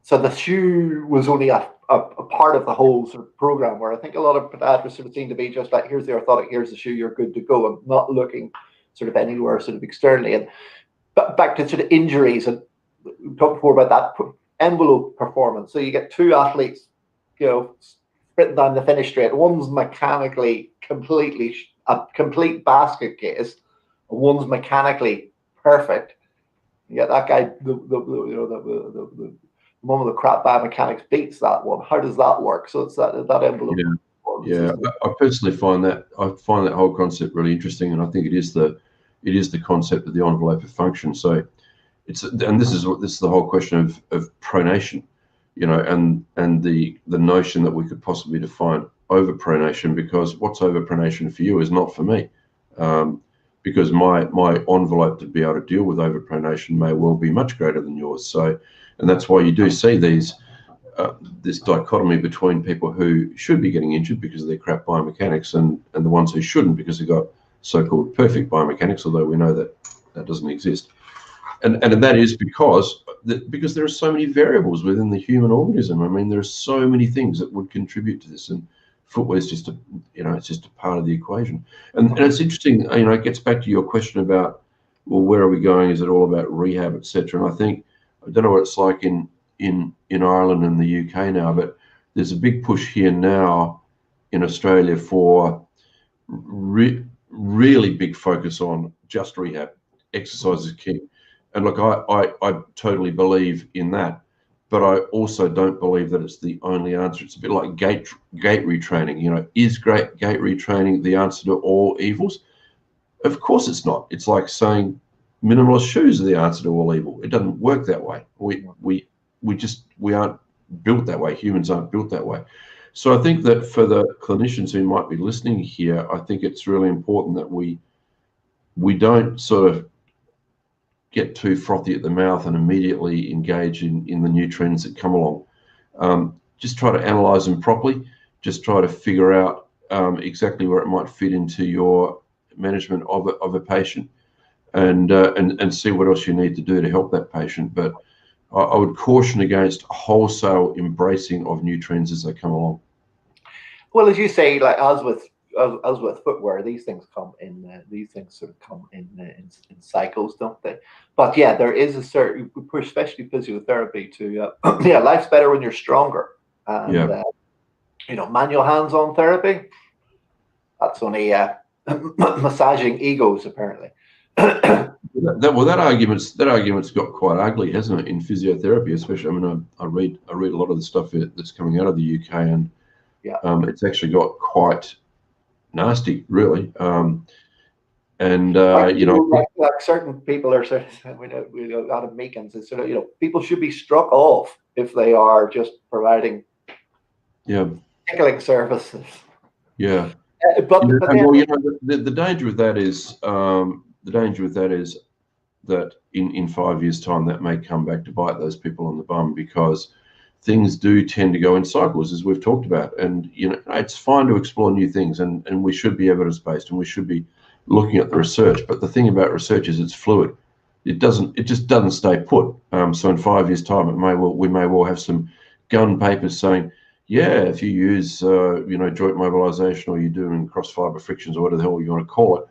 so the shoe was only a part of the whole sort of program, where I think a lot of podiatrists sort of seem to be just like, here's the orthotic, here's the shoe, you're good to go, and not looking sort of anywhere sort of externally. And back to sort of injuries, and we talked before about that envelope performance. So you get two athletes, sprinting down the finish straight. One's mechanically completely a complete basket case, and one's mechanically perfect. You get that guy, the one with the crap biomechanics beats that one. How does that work? So it's that envelope. Yeah. Yeah, I personally find that whole concept really interesting, and I think it is the concept of the envelope of function. So this is the whole question of pronation, and the notion that we could possibly define overpronation, because what's overpronation for you is not for me, because my envelope to be able to deal with overpronation may well be much greater than yours. So, and that's why you do see this dichotomy between people who should be getting injured because of their crap biomechanics and the ones who shouldn't because they've got so-called perfect biomechanics, although we know that doesn't exist. And that is because there are so many variables within the human organism. I mean, there are so many things that would contribute to this, and footwear is just it's just a part of the equation. And it's interesting, it gets back to your question about, well, where are we going? Is it all about rehab, etc.? And I don't know what it's like in Ireland and the UK now, but there's a big push here now in Australia for really big focus on just rehab. Exercise is key. And look, I totally believe in that, but I also don't believe that it's the only answer. It's a bit like gait retraining. Is gait retraining the answer to all evils? Of course it's not. It's like saying minimalist shoes are the answer to all evil. It doesn't work that way. We aren't built that way. Humans aren't built that way. So I think that for the clinicians who might be listening here, I think it's really important that we don't sort of get too frothy at the mouth and immediately engage in the new trends that come along. Just try to analyze them properly. Just try to figure out exactly where it might fit into your management of a patient, and see what else you need to do to help that patient. But I would caution against wholesale embracing of new trends as they come along. Well, as you say, like as with footwear, these things come in. These things sort of come in cycles, don't they? But yeah, there is a certain, especially physiotherapy, to life's better when you're stronger. And manual hands-on therapy, that's only massaging egos, apparently. That argument's got quite ugly, hasn't it, in physiotherapy, especially. I mean, I read a lot of the stuff that's coming out of the UK, and it's actually got quite nasty, really. Like certain people are sort of, we know a lot of Meekins is sort of, people should be struck off if they are just providing tickling services. Yeah. The danger with that is that in 5 years' time that may come back to bite those people on the bum, because things do tend to go in cycles, as we've talked about. And it's fine to explore new things, and we should be evidence-based, and we should be looking at the research. But the thing about research is it's fluid. It just doesn't stay put. So in 5 years' time, we may well have some gun papers saying, if you use joint mobilization, or you're doing cross fiber frictions, or whatever the hell you want to call it,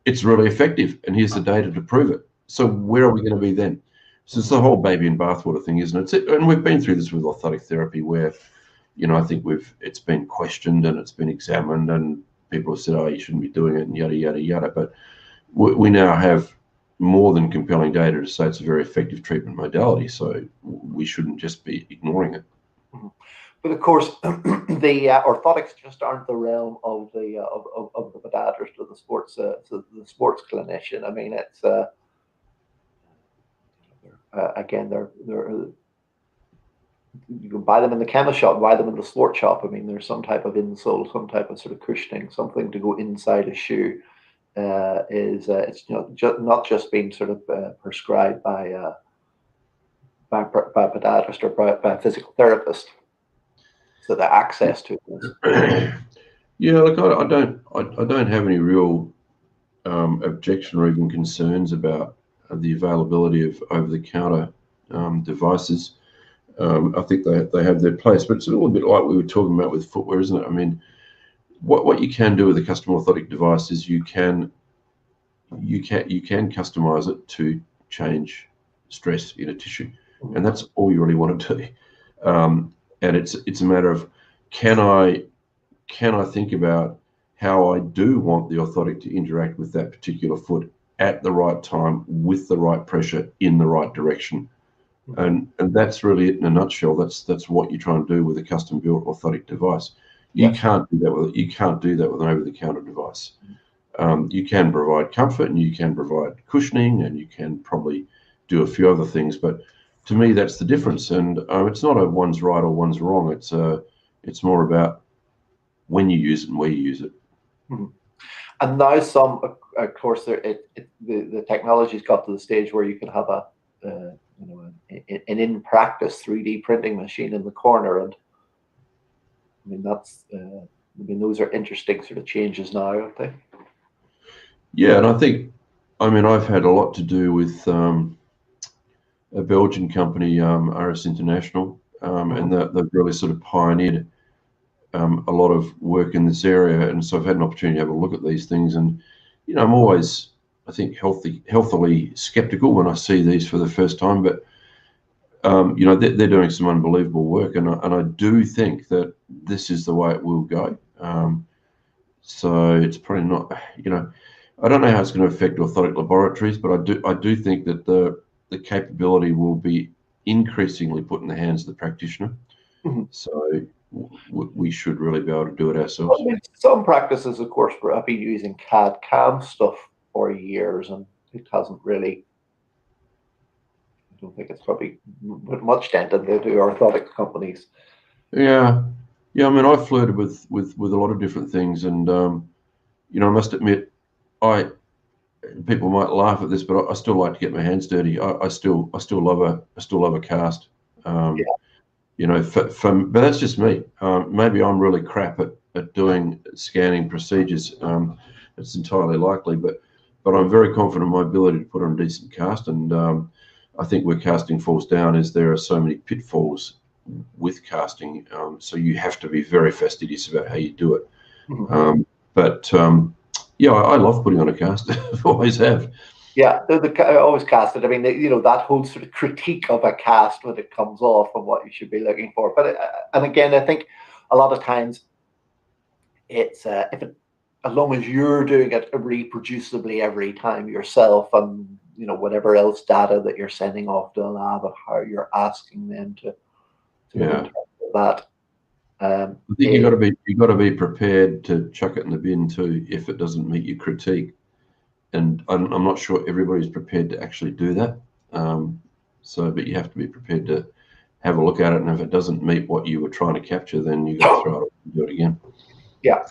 it's really effective, and here's the data to prove it. So where are we going to be then? So it's the whole baby in bathwater thing, isn't it? And we've been through this with orthotic therapy, where I think it's been questioned and it's been examined, and people have said, you shouldn't be doing it, and yada yada yada. But we now have more than compelling data to say it's a very effective treatment modality, so we shouldn't just be ignoring it. But of course, the orthotics just aren't the realm of the podiatrist or the sports clinician. I mean, it's again, they're you can buy them in the chemist shop, buy them in the sport shop. I mean, there's some type of insole, some type of sort of cushioning, something to go inside a shoe. It's not just being sort of prescribed by a podiatrist or by a physical therapist. So the access to it. Look, I don't have any real objection or even concerns about the availability of over-the-counter devices. I think they have their place, but it's a little bit like we were talking about with footwear, isn't it? I mean, what you can do with a custom orthotic device is you can customize it to change stress in a tissue, and that's all you really want to do. And it's a matter of, can I think about how I do want the orthotic to interact with that particular foot at the right time, with the right pressure, in the right direction. And that's really it in a nutshell. That's what you're trying to do with a custom built orthotic device. You Yes. can't do that with an over-the-counter device. You can provide comfort, and you can provide cushioning, and you can probably do a few other things. But to me, that's the difference. And it's not a one's right or one's wrong. It's more about when you use it and where you use it. Mhm. And now of course, the technology's got to the stage where you can have an in practice 3D printing machine in the corner, and I mean those are interesting sort of changes now, aren't they? Yeah, and I've had a lot to do with a Belgian company, RS International, and they've really sort of pioneered a lot of work in this area. And so I've had an opportunity to have a look at these things. And, I'm always, I think, healthily skeptical when I see these for the first time. But, they're doing some unbelievable work. And I do think that this is the way it will go. So it's probably not, I don't know how it's going to affect orthotic laboratories, but I do think that the capability will be increasingly put in the hands of the practitioner. Mhm. So we should really be able to do it ourselves. I mean, some practices, of course, have been using CAD CAM stuff for years, and it hasn't really. I don't think it's probably put much dent in the orthotics companies. Yeah, yeah. I mean, I've flirted with a lot of different things, and I must admit, people might laugh at this, but I still like to get my hands dirty. I still love a cast. Yeah. But that's just me. Maybe I'm really crap at doing scanning procedures. It's entirely likely, but I'm very confident in my ability to put on a decent cast. And I think where casting falls down is there are so many pitfalls with casting. So you have to be very fastidious about how you do it. Mhm. But yeah, I love putting on a cast. Always have. Yeah, I always cast it. I mean, that whole sort of critique of a cast when it comes off and what you should be looking for. But and again, I think a lot of times it's as long as you're doing it reproducibly every time yourself, and whatever else data that you're sending off to the lab of how you're asking them to Yeah. interpret that. I think you got to be prepared to chuck it in the bin too if it doesn't meet your critique. And I'm not sure everybody's prepared to actually do that. But you have to be prepared to have a look at it, and if it doesn't meet what you were trying to capture, then you got to throw it up and do it again. Yeah,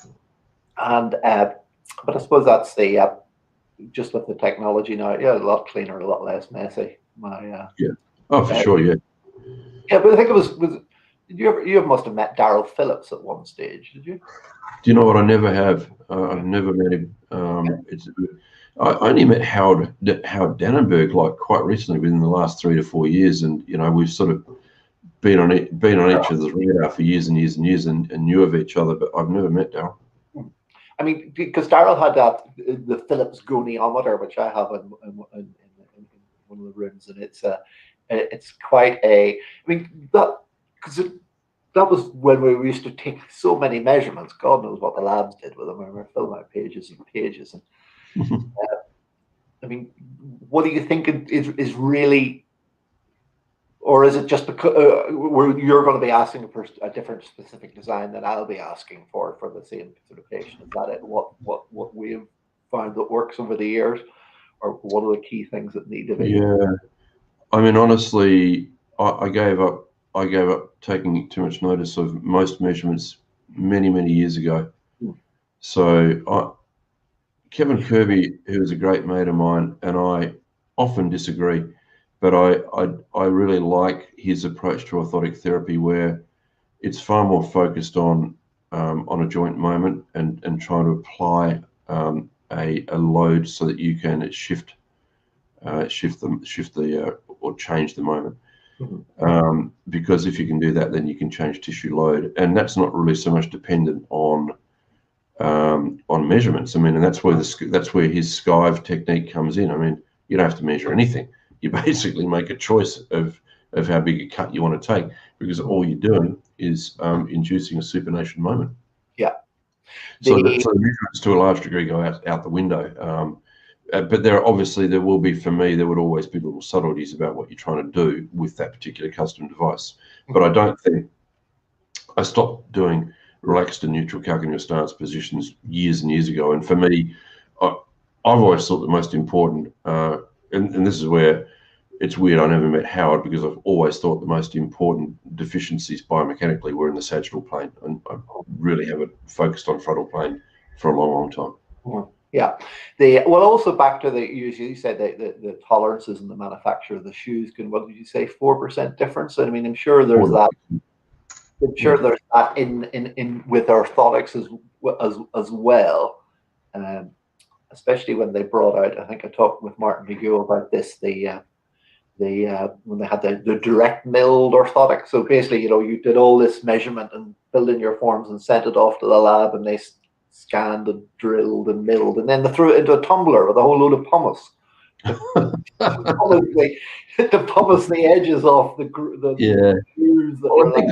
and but I suppose that's the just with the technology now. Yeah, a lot cleaner, a lot less messy. Yeah. Oh, for sure. Yeah. Yeah, but I think it was. Did you must have met Darryl Phillips at one stage, did you? Do you know what? I never have. I've never met him. I only met Howard Dannenberg like quite recently, within the last 3 to 4 years, and we've sort of been on each other's radar for years and years and years, and knew of each other, but I've never met Darryl. I mean, because Darryl had the Phillips goniometer, which I have in one of the rooms, and it's quite a. I mean that was when we used to take so many measurements. God knows what the labs did with them. We were filling out pages and pages. And I mean, what do you think is really, or is it just because where you're going to be asking for a different specific design than I'll be asking for the same sort of patient? Is that it? What we've found that works over the years, or what are the key things that need to be? Yeah, I mean, honestly, I gave up taking too much notice of most measurements many years ago. So Kevin Kirby, who is a great mate of mine, and I often disagree, but I really like his approach to orthotic therapy, where it's far more focused on a joint moment and trying to apply a load so that you can shift or change the moment. Because if you can do that, then you can change tissue load, and that's not really so much dependent on measurements. I mean, and that's where his skive technique comes in. I mean, you don't have to measure anything. You basically make a choice of how big a cut you want to take, because all you're doing is inducing a supination moment. Yeah. So the measurements to a large degree go out the window. But there will be, for me, there would always be little subtleties about what you're trying to do with that particular custom device. But I don't think I stopped doing relaxed and neutral calculating stance positions years and years ago. And for me, I've always thought the most important, and this is where it's weird, I never met Howard, because I've always thought the most important deficiencies biomechanically were in the sagittal plane, and I really haven't focused on frontal plane for a long, long time. Yeah. Well, also back to you said the tolerances in the manufacture of the shoes can, what did you say, 4% difference? I mean, I'm sure there's that. I'm sure there's that in with orthotics as well. Especially when they brought out, I think I talked with Martin McGill about this, when they had the direct milled orthotics. So basically, you did all this measurement and filled in your forms and sent it off to the lab, and they scanned and drilled and milled, and then they threw it into a tumbler with a whole load of pumice. To pumice the edges off the grooves. Well, I think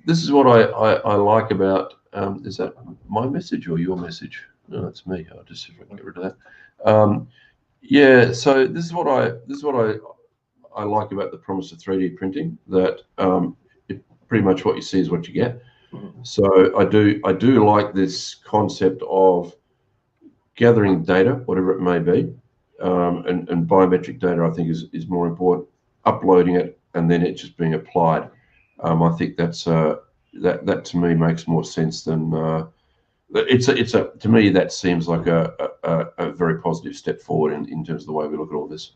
this is what I like about. Is that my message or your message? No, it's me. I'll just see if I can get rid of that. Yeah. So this is what I like about the promise of 3D printing. That pretty much what you see is what you get. So I do like this concept of gathering data, whatever it may be, and biometric data, I think is more important. Uploading it and then it just being applied. I think that's that to me makes more sense than to me that seems like a very positive step forward in terms of the way we look at all this.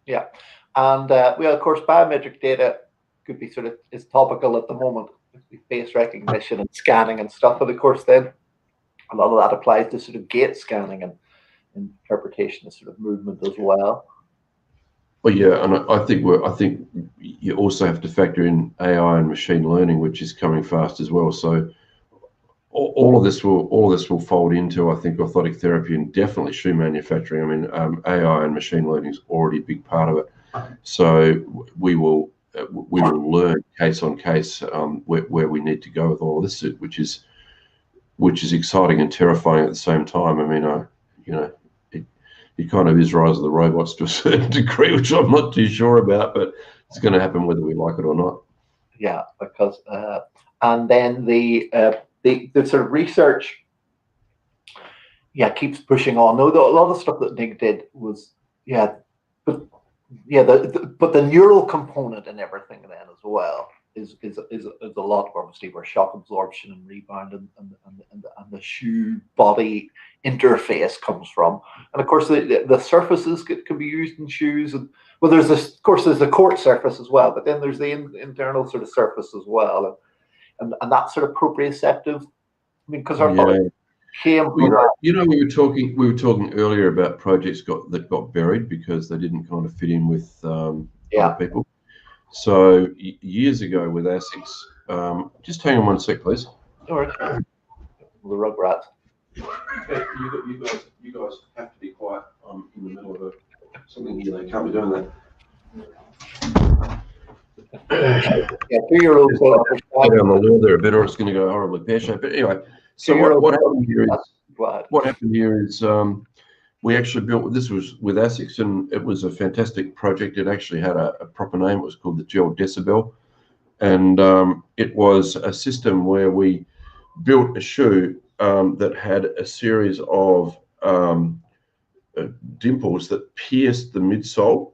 Yeah, and well, of course, biometric data could be is topical at the moment. Face recognition and scanning and stuff, but of course then a lot of that applies to gait scanning and interpretation of movement as well. Well, yeah, and I think you also have to factor in AI and machine learning, which is coming fast as well. So all of this will fold into, I think, orthotic therapy and definitely shoe manufacturing. I mean, AI and machine learning is already a big part of it. So we will learn case on case where we need to go with all of this, which is exciting and terrifying at the same time. I mean, it kind of is Rise of the Robots to a certain degree, which I'm not too sure about, but it's going to happen whether we like it or not. Yeah, because and then the research, keeps pushing on. No, a lot of stuff that Nick did was but the neural component and everything then as well is a lot of, obviously, where shock absorption and rebound and the shoe body interface comes from. And of course the surfaces can be used in shoes, and well, there's the court surface as well, but then there's the internal surface as well, and that's proprioceptive. I mean, because our body came from that. We were talking earlier about projects that got buried because they didn't kind of fit in with other people. So years ago with ASICs, just hang on one sec, please. All right. The Rugrats. Okay, you guys have to be quiet. I'm in the middle of something here. They can't be doing that. Yeah, 2-year-old. On the law there a bit, or it's going to go horribly pear-shaped. But anyway, so what happened here is we actually built, this was with ASICs, and it was a fantastic project. It actually had a proper name. It was called the Gel Decibel, and it was a system where we built a shoe that had a series of dimples that pierced the midsole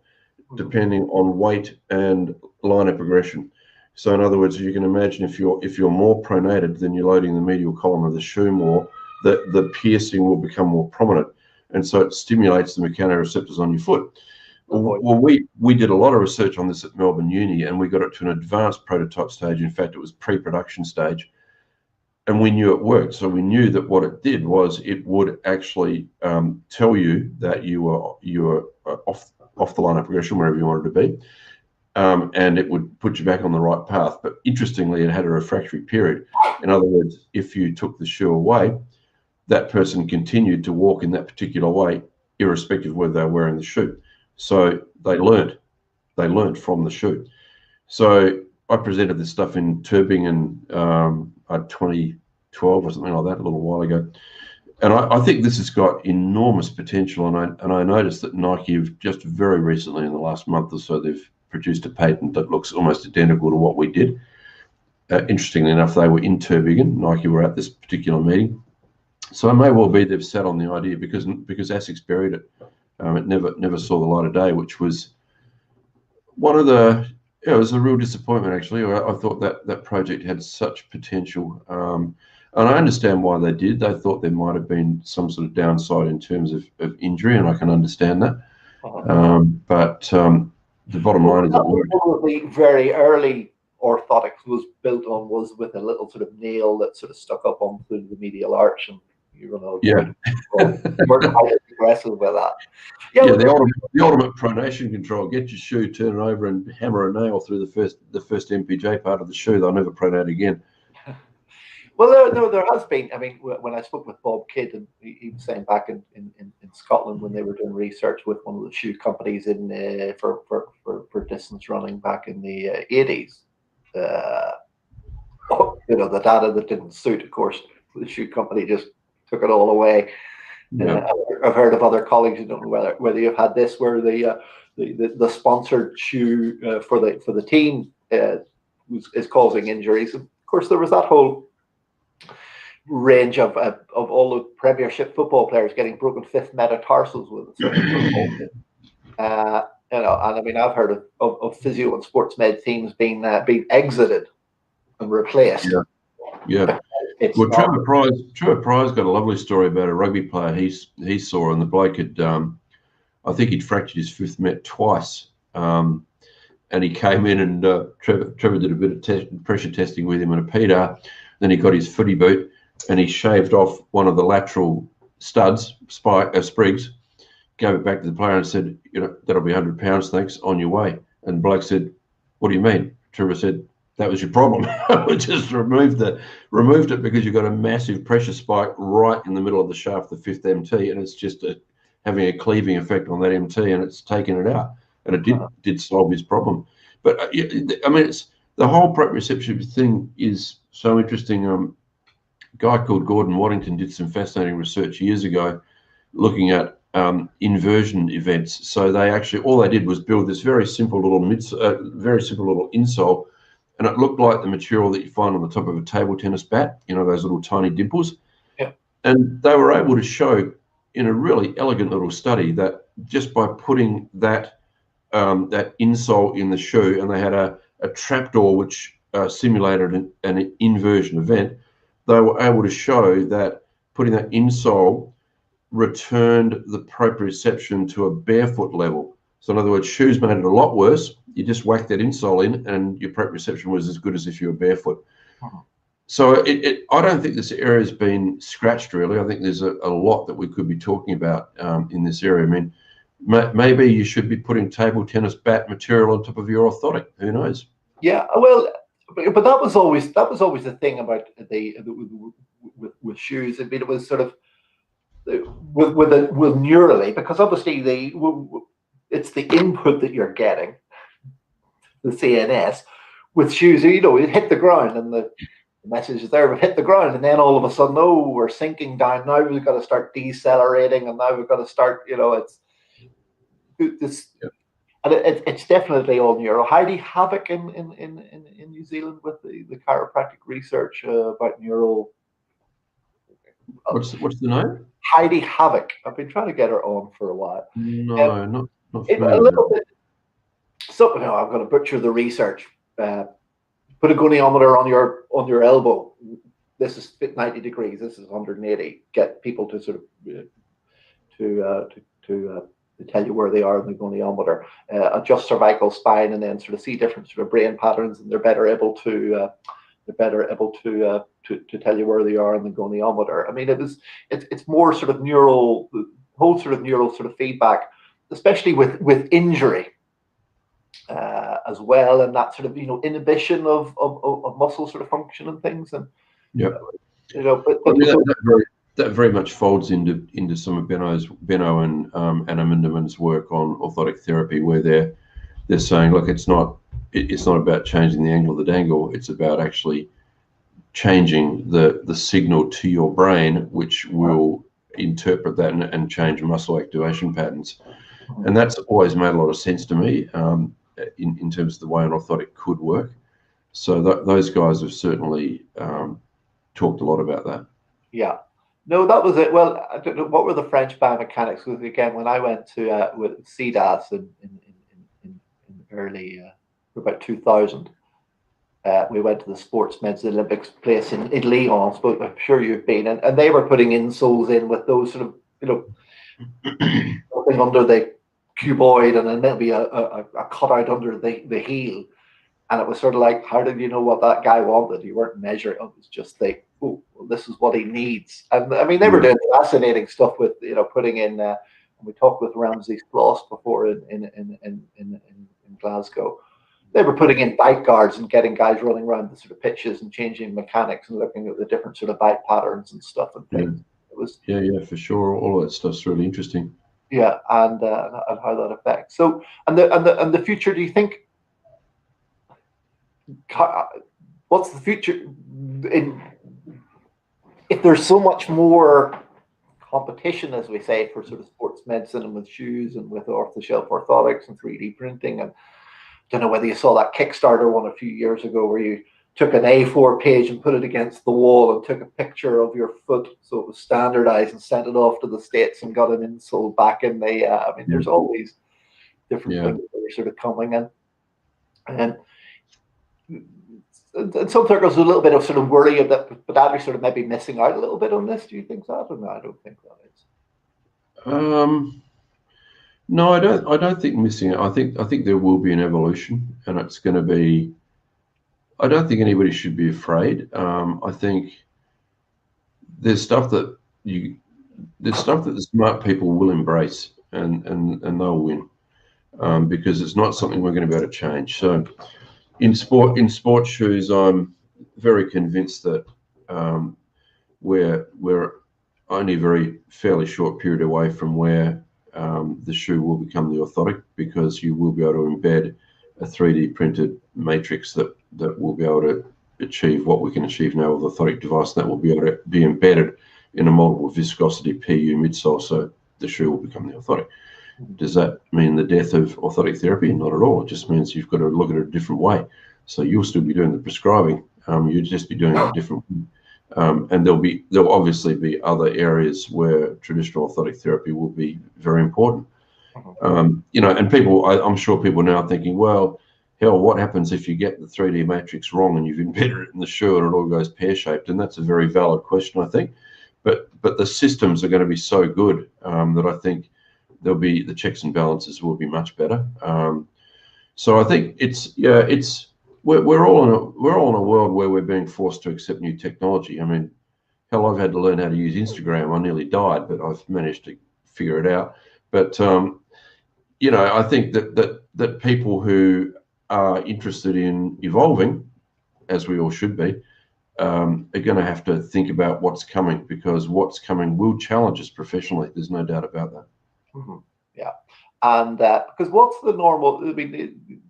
depending on weight and line of progression. So in other words, you can imagine if you're more pronated, then you're loading the medial column of the shoe more, the piercing will become more prominent, and so it stimulates the mechanoreceptors on your foot. Well, we did a lot of research on this at Melbourne Uni, and we got it to an advanced prototype stage. In fact, it was pre-production stage, and we knew it worked. So we knew that what it did was it would actually tell you that you were off the line of progression, wherever you wanted to be. And it would put you back on the right path. But interestingly, it had a refractory period. In other words, if you took the shoe away, that person continued to walk in that particular way, irrespective of whether they were wearing the shoe. So they learned from the shoe. So I presented this stuff in Tübingen in 2012 or something like that, a little while ago. And I think this has got enormous potential. And I noticed that Nike have just very recently, in the last month or so, they've produced a patent that looks almost identical to what we did. Interestingly enough, they were in Tübingen. Nike were at this particular meeting. So it may well be they've sat on the idea because ASICS buried it. It never saw the light of day, which was one of the, it was a real disappointment actually. I thought that project had such potential, and I understand why they did. They thought there might have been some sort of downside in terms of injury, and I can understand that. But the bottom line is it worked. One of the very early orthotics was built on was with a little sort of nail that sort of stuck up onto the medial arch, and we're quite aggressive with that. The ultimate pronation control. Get your shoe, turn it over, and hammer a nail through the first MPJ part of the shoe. They'll never pronate again. Well, there has been. I mean, when I spoke with Bob Kidd, and he was saying back in Scotland when they were doing research with one of the shoe companies for distance running back in the 80s, the data that didn't suit, of course, the shoe company just took it all away. Yeah. I've heard of other colleagues. I don't know whether you've had this, where the sponsored shoe for the team is causing injuries. And of course, there was that whole range of all the Premiership football players getting broken fifth metatarsals with it. And I mean, I've heard of physio and sports med teams being exited and replaced. Yeah. Well, Trevor Pry's got a lovely story about a rugby player he saw, and the bloke had, I think he'd fractured his fifth met twice, and he came in and Trevor did a bit of pressure testing with him and a PETA. Then he got his footy boot and he shaved off one of the lateral studs, sprigs, gave it back to the player and said, that'll be £100, thanks, on your way. And the bloke said, what do you mean? Trevor said, that was your problem. We just removed it because you've got a massive pressure spike right in the middle of the shaft, the fifth MT, and it's just having a cleaving effect on that MT, and it's taken it out, and it did solve his problem. But I mean, it's the whole proprioception thing is so interesting. A guy called Gordon Waddington did some fascinating research years ago, looking at inversion events. So all they did was build this very simple little insole. And it looked like the material that you find on the top of a table tennis bat, those little tiny dimples. Yeah. And they were able to show in a really elegant little study that just by putting that insole in the shoe, and they had a trapdoor which simulated an inversion event, they were able to show that putting that insole returned the proprioception to a barefoot level. So in other words, shoes made it a lot worse. You just whack that insole in and your proprioception was as good as if you were barefoot. So I don't think this area has been scratched really. I think there's a lot that we could be talking about in this area. I mean, maybe you should be putting table tennis bat material on top of your orthotic. Who knows? Yeah, well, but that was always the thing about with shoes. I mean, it was sort of with neurally, because obviously it's the input that you're getting, the CNS. With shoes, it hit the ground and the message is there, we've hit the ground, and then all of a sudden, we're sinking down. Now we've got to start decelerating, and now we've got to start, it's this. Yeah. And it's definitely all neural. Heidi Havoc in New Zealand with the chiropractic research about neural. What's the name? Heidi Havoc. I've been trying to get her on for a while. No, not a little bit. So I'm going to butcher the research. Put a goniometer on your elbow. This is 90 degrees. This is 180. Get people to sort of to tell you where they are in the goniometer. Adjust cervical spine, and then sort of see different sort of brain patterns, and they're better able to tell you where they are in the goniometer. I mean, it's more sort of neural, the whole sort of neural sort of feedback, especially with injury as well, and that sort of inhibition of muscle sort of function and things. And that very much folds into some of Benno and Anna Minderman's work on orthotic therapy, where they're saying, look, it's not about changing the angle of the dangle, it's about actually changing the signal to your brain, which will interpret that and change muscle activation patterns. And that's always made a lot of sense to me in terms of the way an orthotic could work. So those guys have certainly talked a lot about that. Yeah. No, that was it. Well, I don't know what were the French biomechanics. Because again, when I went to with CDAS in early about 2000, we went to the Sports Medicine Olympics place in Lyon. So I'm sure you've been, and they were putting insoles in with those sort of nothing under the cuboid, and then there'll be a cutout under the heel. And it was sort of like, how did you know what that guy wanted? You weren't measuring. It was just like, oh, well, this is what he needs. And I mean, they were doing fascinating stuff with, putting in. We talked with Ramsey Floss before in Glasgow. They were putting in bite guards and getting guys running around the sort of pitches and changing mechanics and looking at the different sort of bite patterns and stuff and things. It was for sure. All that stuff's really interesting. Yeah, and how that affects. So, and the future. Do you think? What's the future if there's so much more competition, as we say, for sort of sports medicine and with shoes and with off-the-shelf orthotics and 3D printing? And I don't know whether you saw that Kickstarter one a few years ago where you took an A4 page and put it against the wall and took a picture of your foot so it was standardized and sent it off to the States and got an insole back in the I mean, there's always different things that are sort of coming in. And in some circles, there's a little bit of sort of worry of that, but that we sort of maybe missing out a little bit on this. Do you think that? Or no, I don't think that is. No, I don't think missing it. I think there will be an evolution, and it's going to be. I don't think anybody should be afraid. I think there's stuff that the smart people will embrace, and they'll win, because it's not something we're going to be able to change. So. In sports shoes, I'm very convinced that we're only a very fairly short period away from where the shoe will become the orthotic, because you will be able to embed a 3D printed matrix that will be able to achieve what we can achieve now with orthotic device, that will be able to be embedded in a multiple viscosity PU midsole, so the shoe will become the orthotic. Does that mean the death of orthotic therapy? Not at all. It just means you've got to look at it a different way. So you'll still be doing the prescribing. You'll just be doing it a different way. And there'll obviously be other areas where traditional orthotic therapy will be very important. And people, I'm sure people now are thinking, well, hell, what happens if you get the 3D matrix wrong and you've embedded it in the shoe and it all goes pear-shaped? And that's a very valid question, I think. But the systems are going to be so good that I think there'll be the checks and balances will be much better. So I think we're all in a world where we're being forced to accept new technology. I mean, hell, I've had to learn how to use Instagram. I nearly died, but I've managed to figure it out. But I think that people who are interested in evolving, as we all should be, are going to have to think about what's coming, because what's coming will challenge us professionally. There's no doubt about that. Yeah, and because what's the normal? I mean,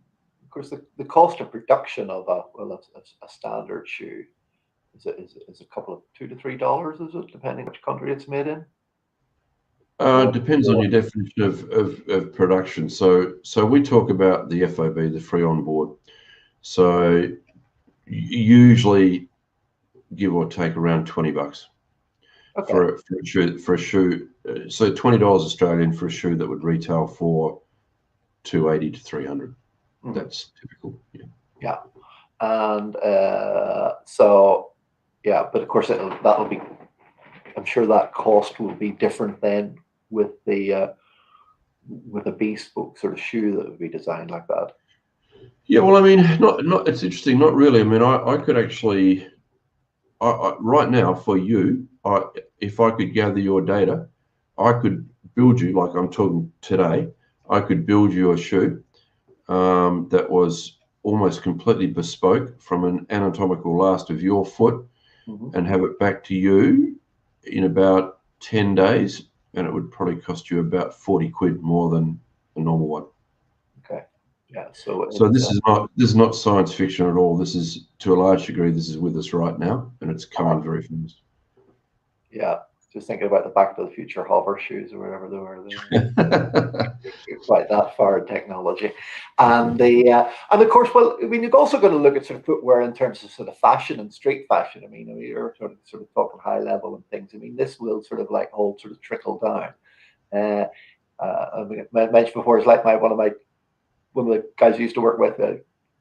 of course, the cost of production of a standard shoe is a couple of $2 to $3, is it, depending which country it's made in? Depends on your definition of production. So we talk about the FOB, the free on board. So usually, give or take, around $20. Okay. For a shoe, so $20 Australian for a shoe that would retail for $280 to $300. That's typical. Yeah, and but of course that'll be. I'm sure that cost will be different then with a bespoke sort of shoe that would be designed like that. Yeah, well, I mean, not. It's interesting. Not really. I mean, I could actually. Right now, for you, if I could gather your data, I could build you, like I'm talking today, I could build you a shoe that was almost completely bespoke from an anatomical last of your foot, and have it back to you in about 10 days, and it would probably cost you about 40 quid more than a normal one. Okay. Yeah. So this is not science fiction at all. This is, to a large degree, this is with us right now, and it's coming very fast. Yeah, just thinking about the Back to the Future hover shoes or whatever they were. quite that far in technology, and and of course, well, I mean, you're also going to look at sort of footwear in terms of sort of fashion and street fashion. I mean, you're sort of talking high level and things. I mean, this will sort of like all sort of trickle down. I mentioned before, it's like one of the guys I used to work with,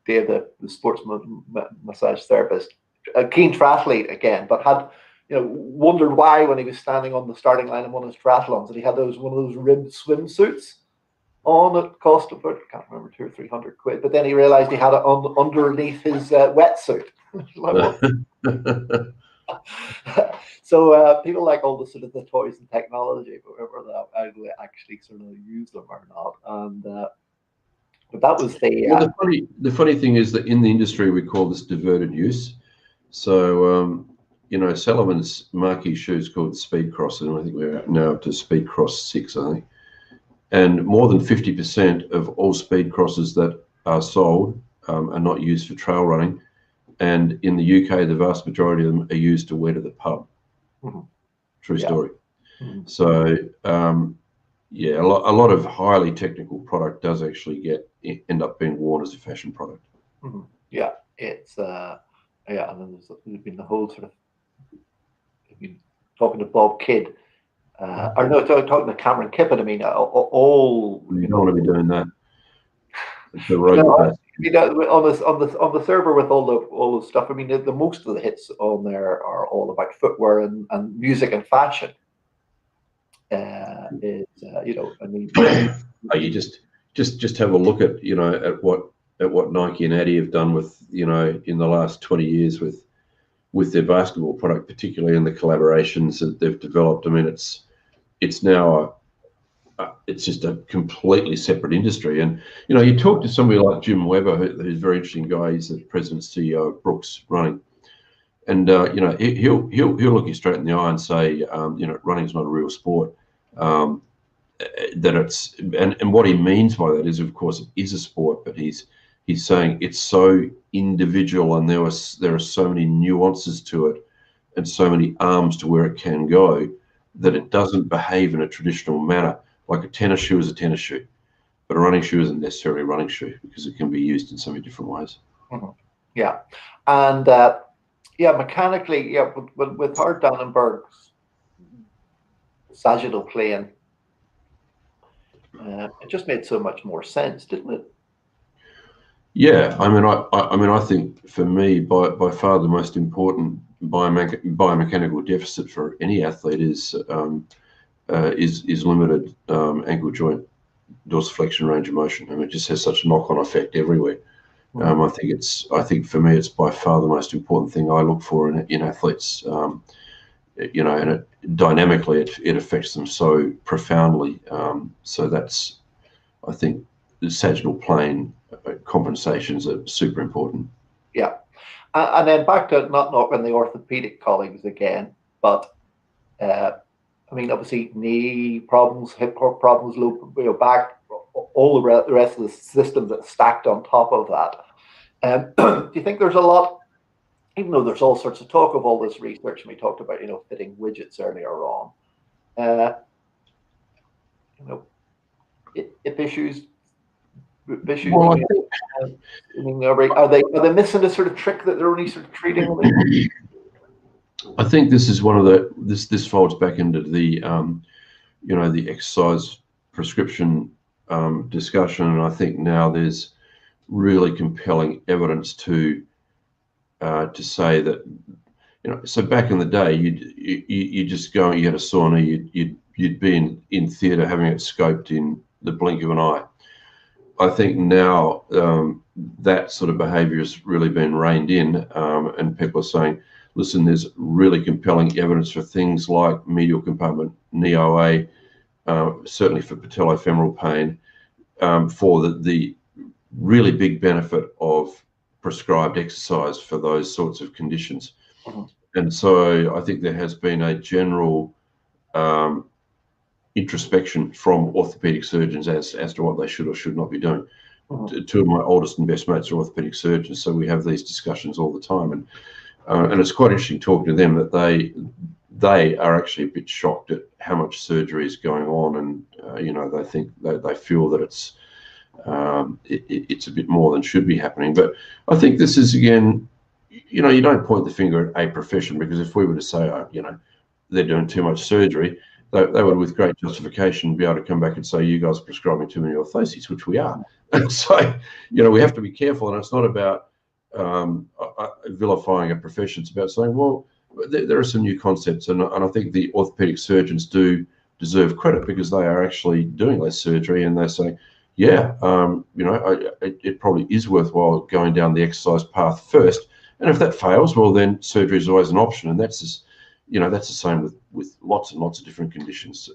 Dave, the sports massage therapist, a keen triathlete again, but had wondered why when he was standing on the starting line in one of his triathlons that he had one of those ribbed swimsuits on. It cost about, I can't remember, 200 or 300 quid, but then he realized he had it on underneath his wetsuit. So people like all the sort of the toys and technology, but whether that actually sort of use them or not. And but that was well, the funny thing is that in the industry we call this diverted use. So Salomon's marquee shoes called Speed Cross, and I think we're now up to Speed Cross 6, I think. And more than 50% of all Speed Crosses that are sold are not used for trail running. And in the UK, the vast majority of them are used to wear to the pub. Mm-hmm. True story. Mm-hmm. So, a lot of highly technical product does actually end up being worn as a fashion product. Mm-hmm. Yeah, it's and then there's been the whole sort of, I've been talking to Bob Kidd, or no, talking to Cameron Kippen. I mean, all you don't want to be doing that. The on the server with all the stuff. I mean, the most of the hits on there are all about footwear and music and fashion. I mean, you just have a look at at what Nike and Adidas have done with in the last 20 years with their basketball product, particularly in the collaborations that they've developed. I mean, it's now it's just a completely separate industry. And you talk to somebody like Jim Weber, who's a very interesting guy. He's the president and CEO of Brooks Running, and he'll look you straight in the eye and say, running's not a real sport. That it's and what he means by that is, of course, it is a sport, but he's saying it's so individual, and there are so many nuances to it, and so many arms to where it can go, that it doesn't behave in a traditional manner. Like a tennis shoe is a tennis shoe, but a running shoe isn't necessarily a running shoe because it can be used in so many different ways. Mm-hmm. Yeah, and mechanically, with Hart Dannenberg's sagittal plane, it just made so much more sense, didn't it? Yeah, I mean, I think for me, by far the most important biomechanical deficit for any athlete is limited ankle joint dorsiflexion range of motion. I mean, it just has such a knock-on effect everywhere. Mm-hmm. I think for me, it's by far the most important thing I look for in athletes. And dynamically, it affects them so profoundly. So that's, I think, the sagittal plane compensations are super important. Yeah, and then back to not knocking the orthopedic colleagues again, but I mean, obviously, knee problems, hip problems, low back, all the rest of the systems that stacked on top of that. Do you think there's a lot, even though there's all sorts of talk of all this research, and we talked about fitting widgets earlier on, if issues. Well, I mean, are they missing a sort of trick that they're only sort of treating? I think this is one of this folds back into the the exercise prescription discussion, and I think now there's really compelling evidence to say that so back in the day you just go, you had a sauna, you'd be in theatre having it scoped in the blink of an eye. I think now that sort of behaviour has really been reined in, and people are saying, listen, there's really compelling evidence for things like medial compartment, knee OA, certainly for patellofemoral pain, for the really big benefit of prescribed exercise for those sorts of conditions. Mm-hmm. And so I think there has been a general introspection from orthopedic surgeons as to what they should or should not be doing. Mm-hmm. Two of my oldest and best mates are orthopedic surgeons, so we have these discussions all the time. And And it's quite interesting talking to them that they are actually a bit shocked at how much surgery is going on, and they think they feel that it's a bit more than should be happening. But I think this is, again, you don't point the finger at a profession, because if we were to say, they're doing too much surgery, they would, with great justification, be able to come back and say, you guys are prescribing too many orthoses, which we are. So, we have to be careful, and it's not about vilifying a profession. It's about saying, well, there are some new concepts, and I think the orthopedic surgeons do deserve credit, because they are actually doing less surgery, and they're saying, yeah, it probably is worthwhile going down the exercise path first, and if that fails, well, then surgery is always an option, and that's just, that's the same with lots and lots of different conditions.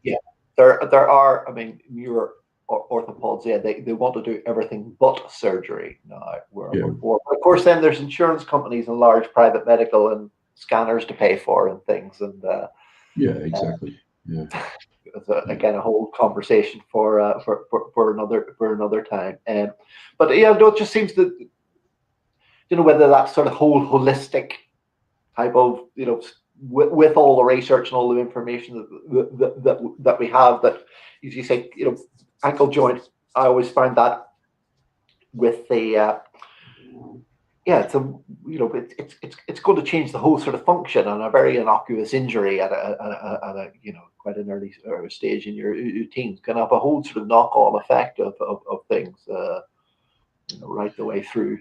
Yeah, there are. I mean, your orthopods, yeah, they want to do everything but surgery now. Before, of course, then there's insurance companies and large private medical and scanners to pay for and things, and yeah, exactly. Yeah. Again, a whole conversation for another time. But yeah, it just seems that whether that sort of whole holistic type of with all the research and all the information that we have, that, as you say, ankle joint, I always find that with the it's going to change the whole sort of function on a very innocuous injury at a quite an early stage in your teens can have a whole sort of knock-on effect of things right the way through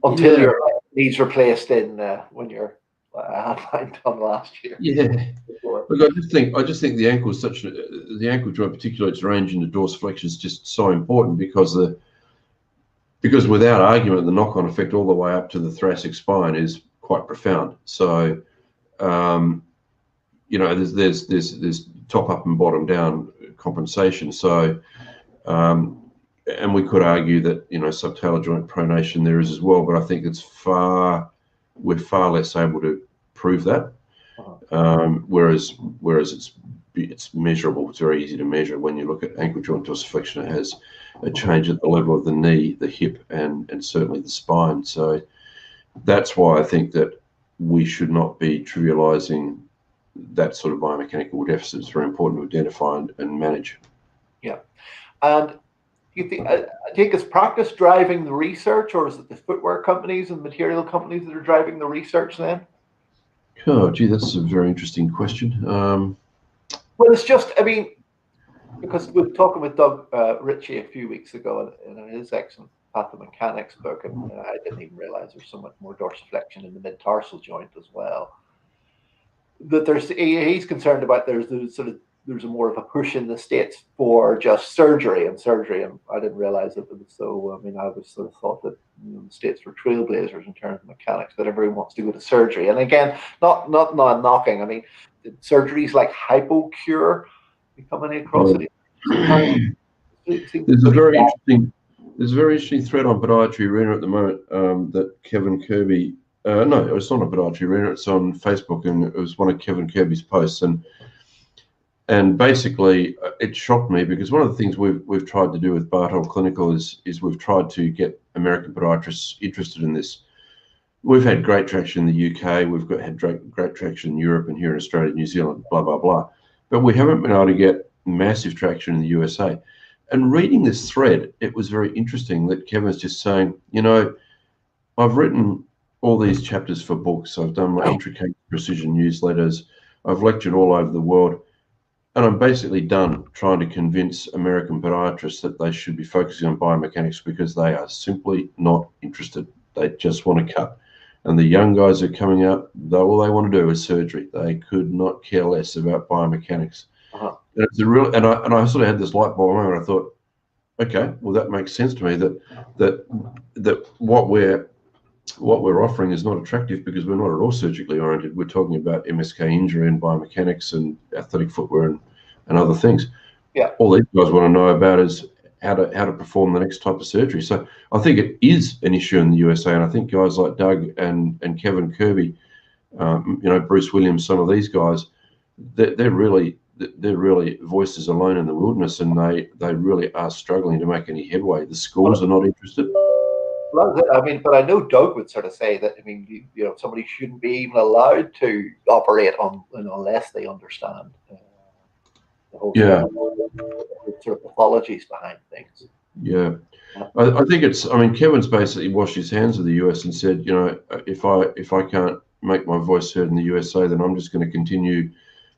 until your needs replaced in when you're I had mine done last year. Yeah. Look, I just think the ankle is the ankle joint, particularly its range into dorsiflexion, is just so important, because without argument, the knock-on effect all the way up to the thoracic spine is quite profound. So, there's top up and bottom down compensation. So, and we could argue that subtalar joint pronation there is as well, but I think we're far less able to prove that. Whereas it's measurable. It's very easy to measure. When you look at ankle joint dorsiflexion, it has a change at the level of the knee, the hip, and certainly the spine. So that's why I think that we should not be trivializing that sort of biomechanical deficit. It's very important to identify and manage. Yeah. And you think, I think, is practice driving the research, or is it the footwear companies and material companies that are driving the research then? Oh, gee, that's a very interesting question. Well, it's just, I mean, because we were talking with Doug Ritchie a few weeks ago in his excellent biomechanics book, and I didn't even realize there's so much more dorsiflexion in the mid-tarsal joint as well. That he's concerned about there's a more of a push in the States for just surgery, and I didn't realize that it was so. I mean, I was sort of thought that the States were trailblazers in terms of mechanics, that everyone wants to go to surgery. And again, not knocking. I mean, surgeries like hypocure becoming a crossity. There's a very interesting thread on Podiatry Arena at the moment that Kevin Kirby. No, it's not a Podiatry Arena. It's on Facebook, and it was one of Kevin Kirby's posts, and basically it shocked me, because one of the things we've tried to do with Bartold Clinical is we've tried to get American podiatrists interested in this. We've had great traction in the UK. We've had great traction in Europe and here in Australia, New Zealand, blah blah blah. But we haven't been able to get massive traction in the USA. And reading this thread, it was very interesting that Kevin's just saying, I've written all these chapters for books. I've done my intricate precision newsletters. I've lectured all over the world. And I'm basically done trying to convince American podiatrists that they should be focusing on biomechanics, because they are simply not interested. They just want to cut. And the young guys are coming out, all they want to do is surgery. They could not care less about biomechanics. And it's and I sort of had this light bulb moment. I thought, okay, well, that makes sense to me, that what we're offering is not attractive, because we're not at all surgically oriented. We're talking about MSK injury and biomechanics and athletic footwear and other things. Yeah. All these guys want to know about is how to perform the next type of surgery. So I think it is an issue in the USA, and I think guys like Doug and Kevin Kirby, Bruce Williams, some of these guys, they're really voices alone in the wilderness, and they really are struggling to make any headway. The schools are not interested. Well, that's it. I mean, but I know Doug would sort of say that. I mean, somebody shouldn't be even allowed to operate on unless they understand the whole Yeah, sort of pathologies behind things. yeah. I think it's. I mean, Kevin's basically washed his hands of the US and said, if I can't make my voice heard in the USA, then I'm just going to continue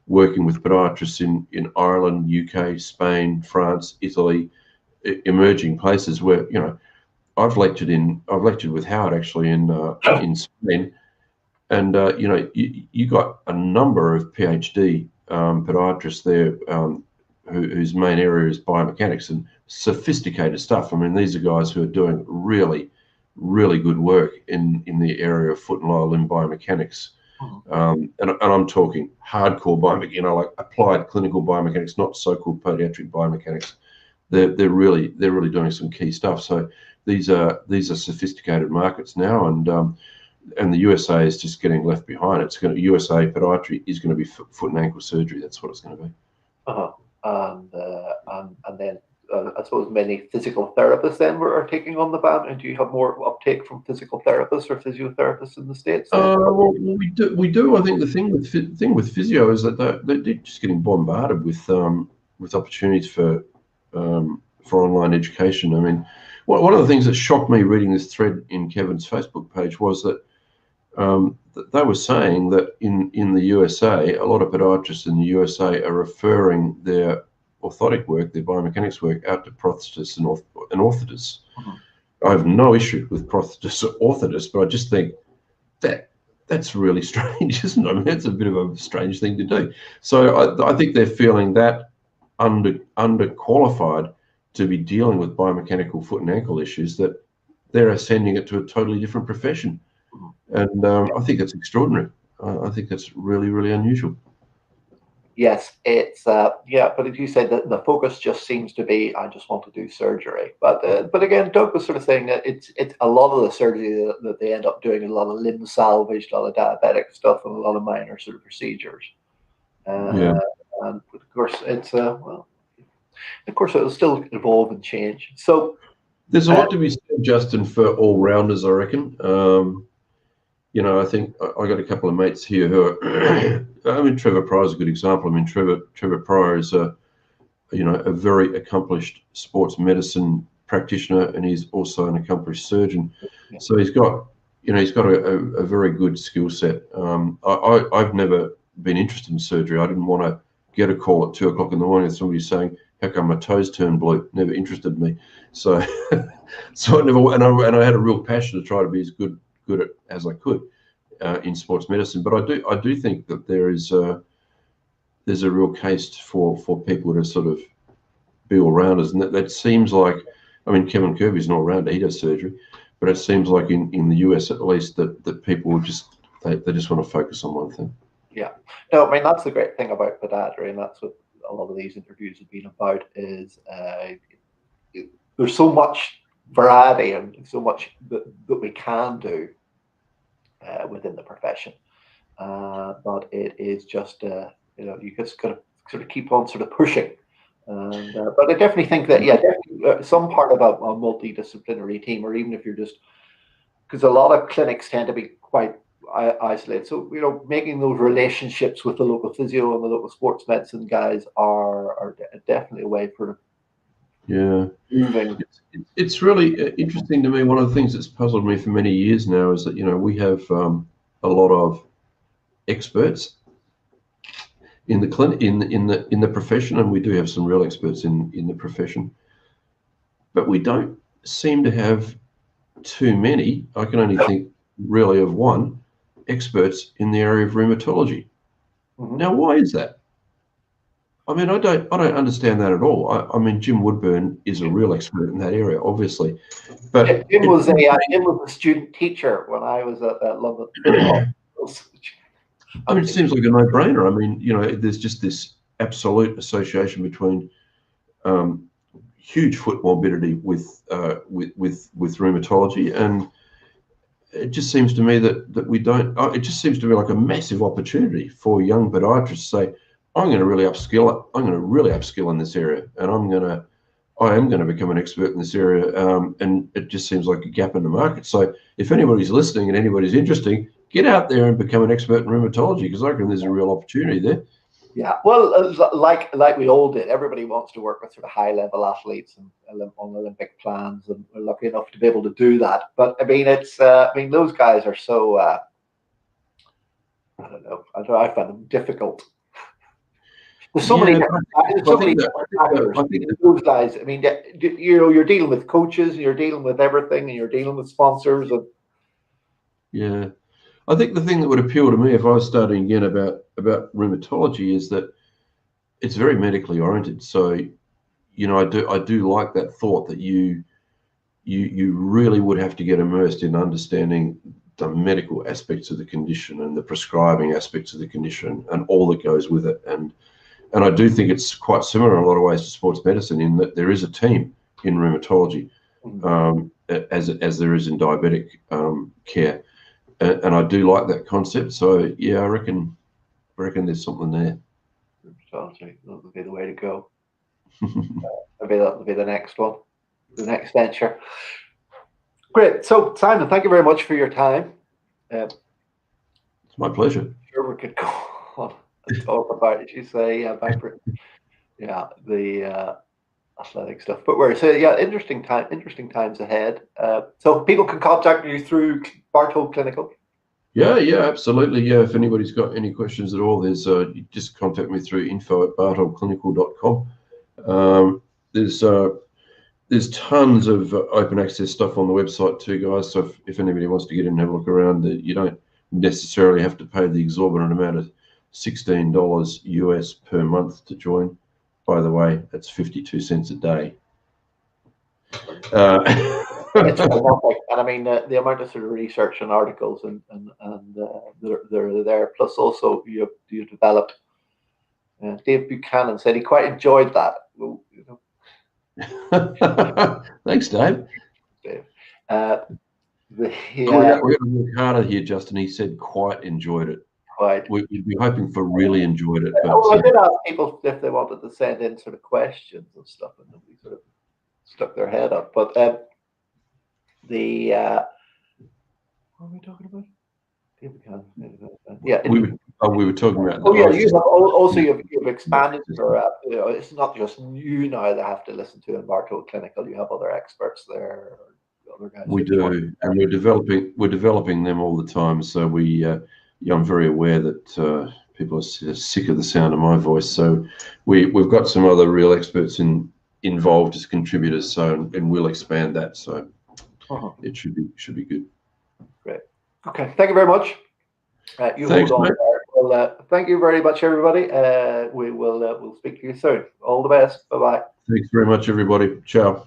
working with podiatrists in Ireland, UK, Spain, France, Italy, emerging places where I've lectured with Howard actually in Spain, and you got a number of PhD podiatrists there whose main area is biomechanics and sophisticated stuff. I mean, these are guys who are doing really, really good work in the area of foot and lower limb biomechanics. And I'm talking hardcore biomechanics, like applied clinical biomechanics, not so-called podiatric biomechanics. They're really doing some key stuff. So these are sophisticated markets now, and the USA is just getting left behind. USA podiatry is going to be foot and ankle surgery. That's what it's going to be. And then I suppose many physical therapists then are taking on the ban. And do you have more uptake from physical therapists or physiotherapists in the States? Well, we do. I think the thing with physio is that they're just getting bombarded with opportunities for online education. I mean, one of the things that shocked me reading this thread in Kevin's Facebook page was that they were saying that in the USA, a lot of podiatrists in the USA are referring their orthotic work, their biomechanics work, out to prosthetists and orthotists. I have no issue with prosthetists or orthotists, but I just think that's really strange, isn't it? I mean, that's a bit of a strange thing to do. So I think they're feeling that underqualified to be dealing with biomechanical foot and ankle issues, that they're sending it to a totally different profession. And I think that's extraordinary. I think that's really, really unusual. Yes, it's but as you said, the focus just seems to be, I just want to do surgery. But again, Doug was sort of saying that it's a lot of the surgery that they end up doing, a lot of limb salvage, a lot of diabetic stuff, and a lot of minor sort of procedures. And of course, it's of course it'll still evolve and change. So there's a lot to be said, Justin, for all rounders, I reckon. I think I got a couple of mates here who are. I mean, Trevor Pryor is a good example. I mean, Trevor Pryor is a very accomplished sports medicine practitioner, and he's also an accomplished surgeon. So he's got a very good skill set. I've never been interested in surgery. I didn't want to get a call at 2 o'clock in the morning and somebody saying, "How come my toes turned blue?" Never interested me. So I never, and I had a real passion to try to be as good at as I could in sports medicine. But I do think that there's a real case for people to sort of be all rounders, and that seems like, I mean, Kevin Kirby's an all rounder. He does surgery, but it seems like in the US at least that people just they just want to focus on one thing. Yeah, no, I mean that's the great thing about podiatry, and that's what a lot of these interviews have been about. Is there's so much variety and so much that we can do within the profession, but it is just you just got to sort of keep on sort of pushing. But I definitely think that definitely, some part of a multidisciplinary team, or even if you're just, because a lot of clinics tend to be quite isolated, so making those relationships with the local physio and the local sports medicine guys are definitely a way for moving. It's really interesting to me. One of the things that's puzzled me for many years now is that we have a lot of experts in the clinic, in the profession, and we do have some real experts in the profession, but we don't seem to have too many. I can only think really of one, experts in the area of rheumatology. Now, why is that? I mean, I don't understand that at all. I mean, Jim Woodburn is a real expert in that area, obviously. But Jim was a student teacher when I was at London. I mean, it seems like a no-brainer. I mean, there's just this absolute association between huge foot morbidity with rheumatology, and it just seems to me that we don't. It just seems to me like a massive opportunity for young podiatrists to say, I'm going to really upskill in this area, and I'm going I am going to become an expert in this area, and it just seems like a gap in the market. So if anybody's listening and anybody's interested, get out there and become an expert in rheumatology, because I reckon there's a real opportunity there. Yeah, well, like we all did, everybody wants to work with sort of high-level athletes and on Olympic plans, and we're lucky enough to be able to do that. But I mean, those guys are so I don't know. I find them difficult. There's so many different factors. Those guys, I mean, you're dealing with coaches, and you're dealing with everything, and you're dealing with sponsors. And yeah, I think the thing that would appeal to me if I was studying again about rheumatology is that it's very medically oriented. So, you know, I do like that thought that you really would have to get immersed in understanding the medical aspects of the condition and the prescribing aspects of the condition and all that goes with it. And I do think it's quite similar in a lot of ways to sports medicine, in that there is a team in rheumatology, as there is in diabetic care. And I do like that concept. So yeah, I reckon there's something there. That'll be the way to go. Maybe that'll be the next one, the next venture. Great. So Simon, thank you very much for your time. It's my pleasure. Sure, we could go on and talk about, as you say, the athletic stuff. But interesting times ahead. So people can contact you through Bartold Clinical. Yeah, absolutely. Yeah, if anybody's got any questions at all, there's you just contact me through info@bartoldclinical.com. There's tons of open access stuff on the website too, guys. So if anybody wants to get in and have a look around, you don't necessarily have to pay the exorbitant amount of $16 US per month to join. By the way, that's 52 cents a day. It's fantastic. And I mean, the amount of sort of research and articles and they're there. Plus, also you developed. Dave Buchanan said he quite enjoyed that. Thanks, Dave. Dave. We're going to work harder here, Justin. He said quite enjoyed it. Quite. We'd be hoping for really enjoyed it. But, I did ask people if they wanted to send in sort of questions and stuff, and nobody sort of stuck their head up. But what are we talking about? Yeah, we were talking about. Oh yeah, you've expanded your. It's not just you now that have to listen to in Bartold Clinical. You have other experts there. Other guys. We do, and we're developing them all the time. So I'm very aware that people are sick of the sound of my voice. So we've got some other real experts involved as contributors. So and we'll expand that. So it should be good. Great. Okay. Thank you very much. Thanks, hold on there. Well, thank you very much, everybody. We'll speak to you soon. All the best. Bye bye. Thanks very much, everybody. Ciao.